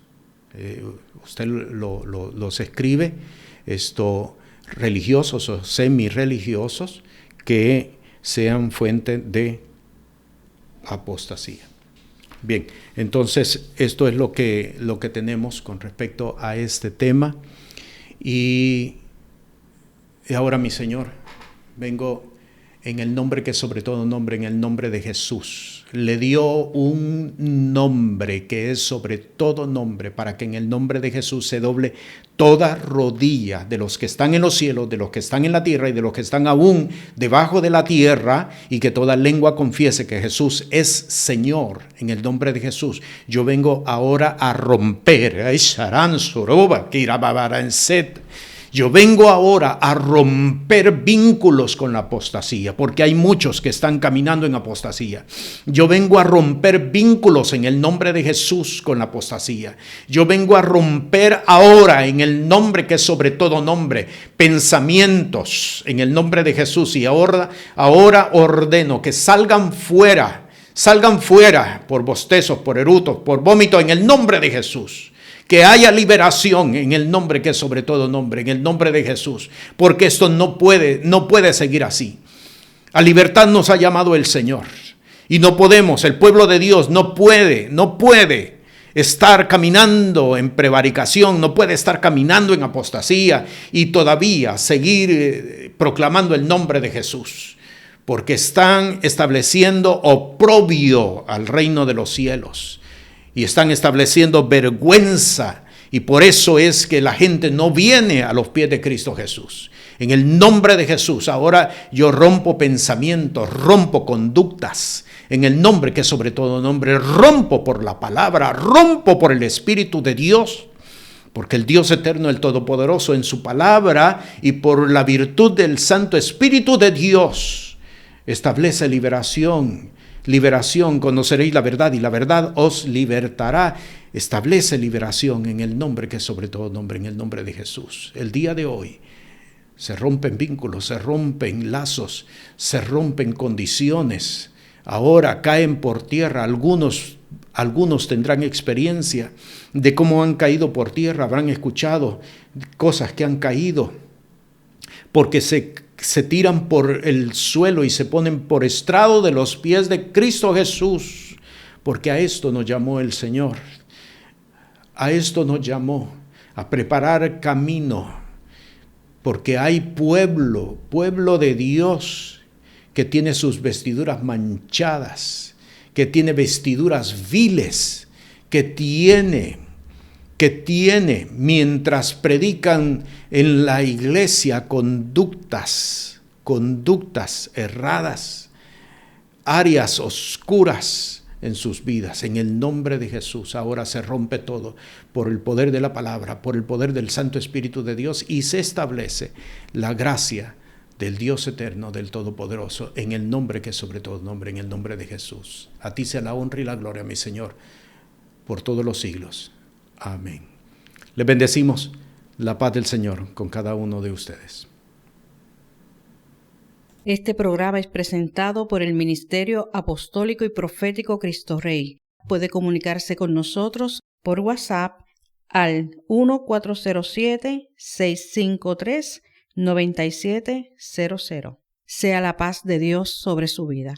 Usted los escribe, religiosos o semi-religiosos que sean fuente de apostasía. Bien, entonces esto es lo que tenemos con respecto a este tema. Y ahora, mi Señor, vengo en el nombre que sobre todo nombre, en el nombre de Jesús. Le dio un nombre que es sobre todo nombre, para que en el nombre de Jesús se doble toda rodilla de los que están en los cielos, de los que están en la tierra y de los que están aún debajo de la tierra, y que toda lengua confiese que Jesús es Señor. En el nombre de Jesús, yo vengo ahora a romper Yo vengo ahora a romper vínculos con la apostasía, porque hay muchos que están caminando en apostasía. Yo vengo a romper vínculos en el nombre de Jesús con la apostasía. Yo vengo a romper ahora en el nombre que es sobre todo nombre, pensamientos en el nombre de Jesús. Y ahora ordeno que salgan fuera por bostezos, por erutos, por vómito en el nombre de Jesús. Que haya liberación en el nombre que es sobre todo nombre, en el nombre de Jesús. Porque esto no puede seguir así. A libertad nos ha llamado el Señor. Y no podemos, el pueblo de Dios no puede estar caminando en prevaricación, no puede estar caminando en apostasía y todavía seguir proclamando el nombre de Jesús. Porque están estableciendo oprobio al reino de los cielos y están estableciendo vergüenza, y por eso es que la gente no viene a los pies de Cristo Jesús. En el nombre de Jesús, ahora yo rompo pensamientos, rompo conductas, en el nombre que es sobre todo nombre, rompo por la palabra, rompo por el Espíritu de Dios. Porque el Dios eterno, el Todopoderoso, en su palabra y por la virtud del Santo Espíritu de Dios, establece liberación. Conoceréis la verdad y la verdad os libertará. Establece liberación en el nombre que es sobre todo nombre, en el nombre de Jesús. El día de hoy se rompen vínculos, se rompen lazos, se rompen condiciones. Ahora caen por tierra. Algunos tendrán experiencia de cómo han caído por tierra, habrán escuchado cosas que han caído, porque se tiran por el suelo y se ponen por estrado de los pies de Cristo Jesús, porque a esto nos llamó el Señor, a esto nos llamó, a preparar camino, porque hay pueblo de Dios que tiene sus vestiduras manchadas, que tiene vestiduras viles, que tiene, mientras predican en la iglesia, conductas erradas, áreas oscuras en sus vidas. En el nombre de Jesús ahora se rompe todo por el poder de la palabra, por el poder del Santo Espíritu de Dios, y se establece la gracia del Dios eterno, del Todopoderoso, en el nombre que es sobre todo nombre, en el nombre de Jesús. A ti sea la honra y la gloria, mi Señor, por todos los siglos. Amén. Les bendecimos, la paz del Señor con cada uno de ustedes. Este programa es presentado por el Ministerio Apostólico y Profético Cristo Rey. Puede comunicarse con nosotros por WhatsApp al 1407-653-9700. Sea la paz de Dios sobre su vida.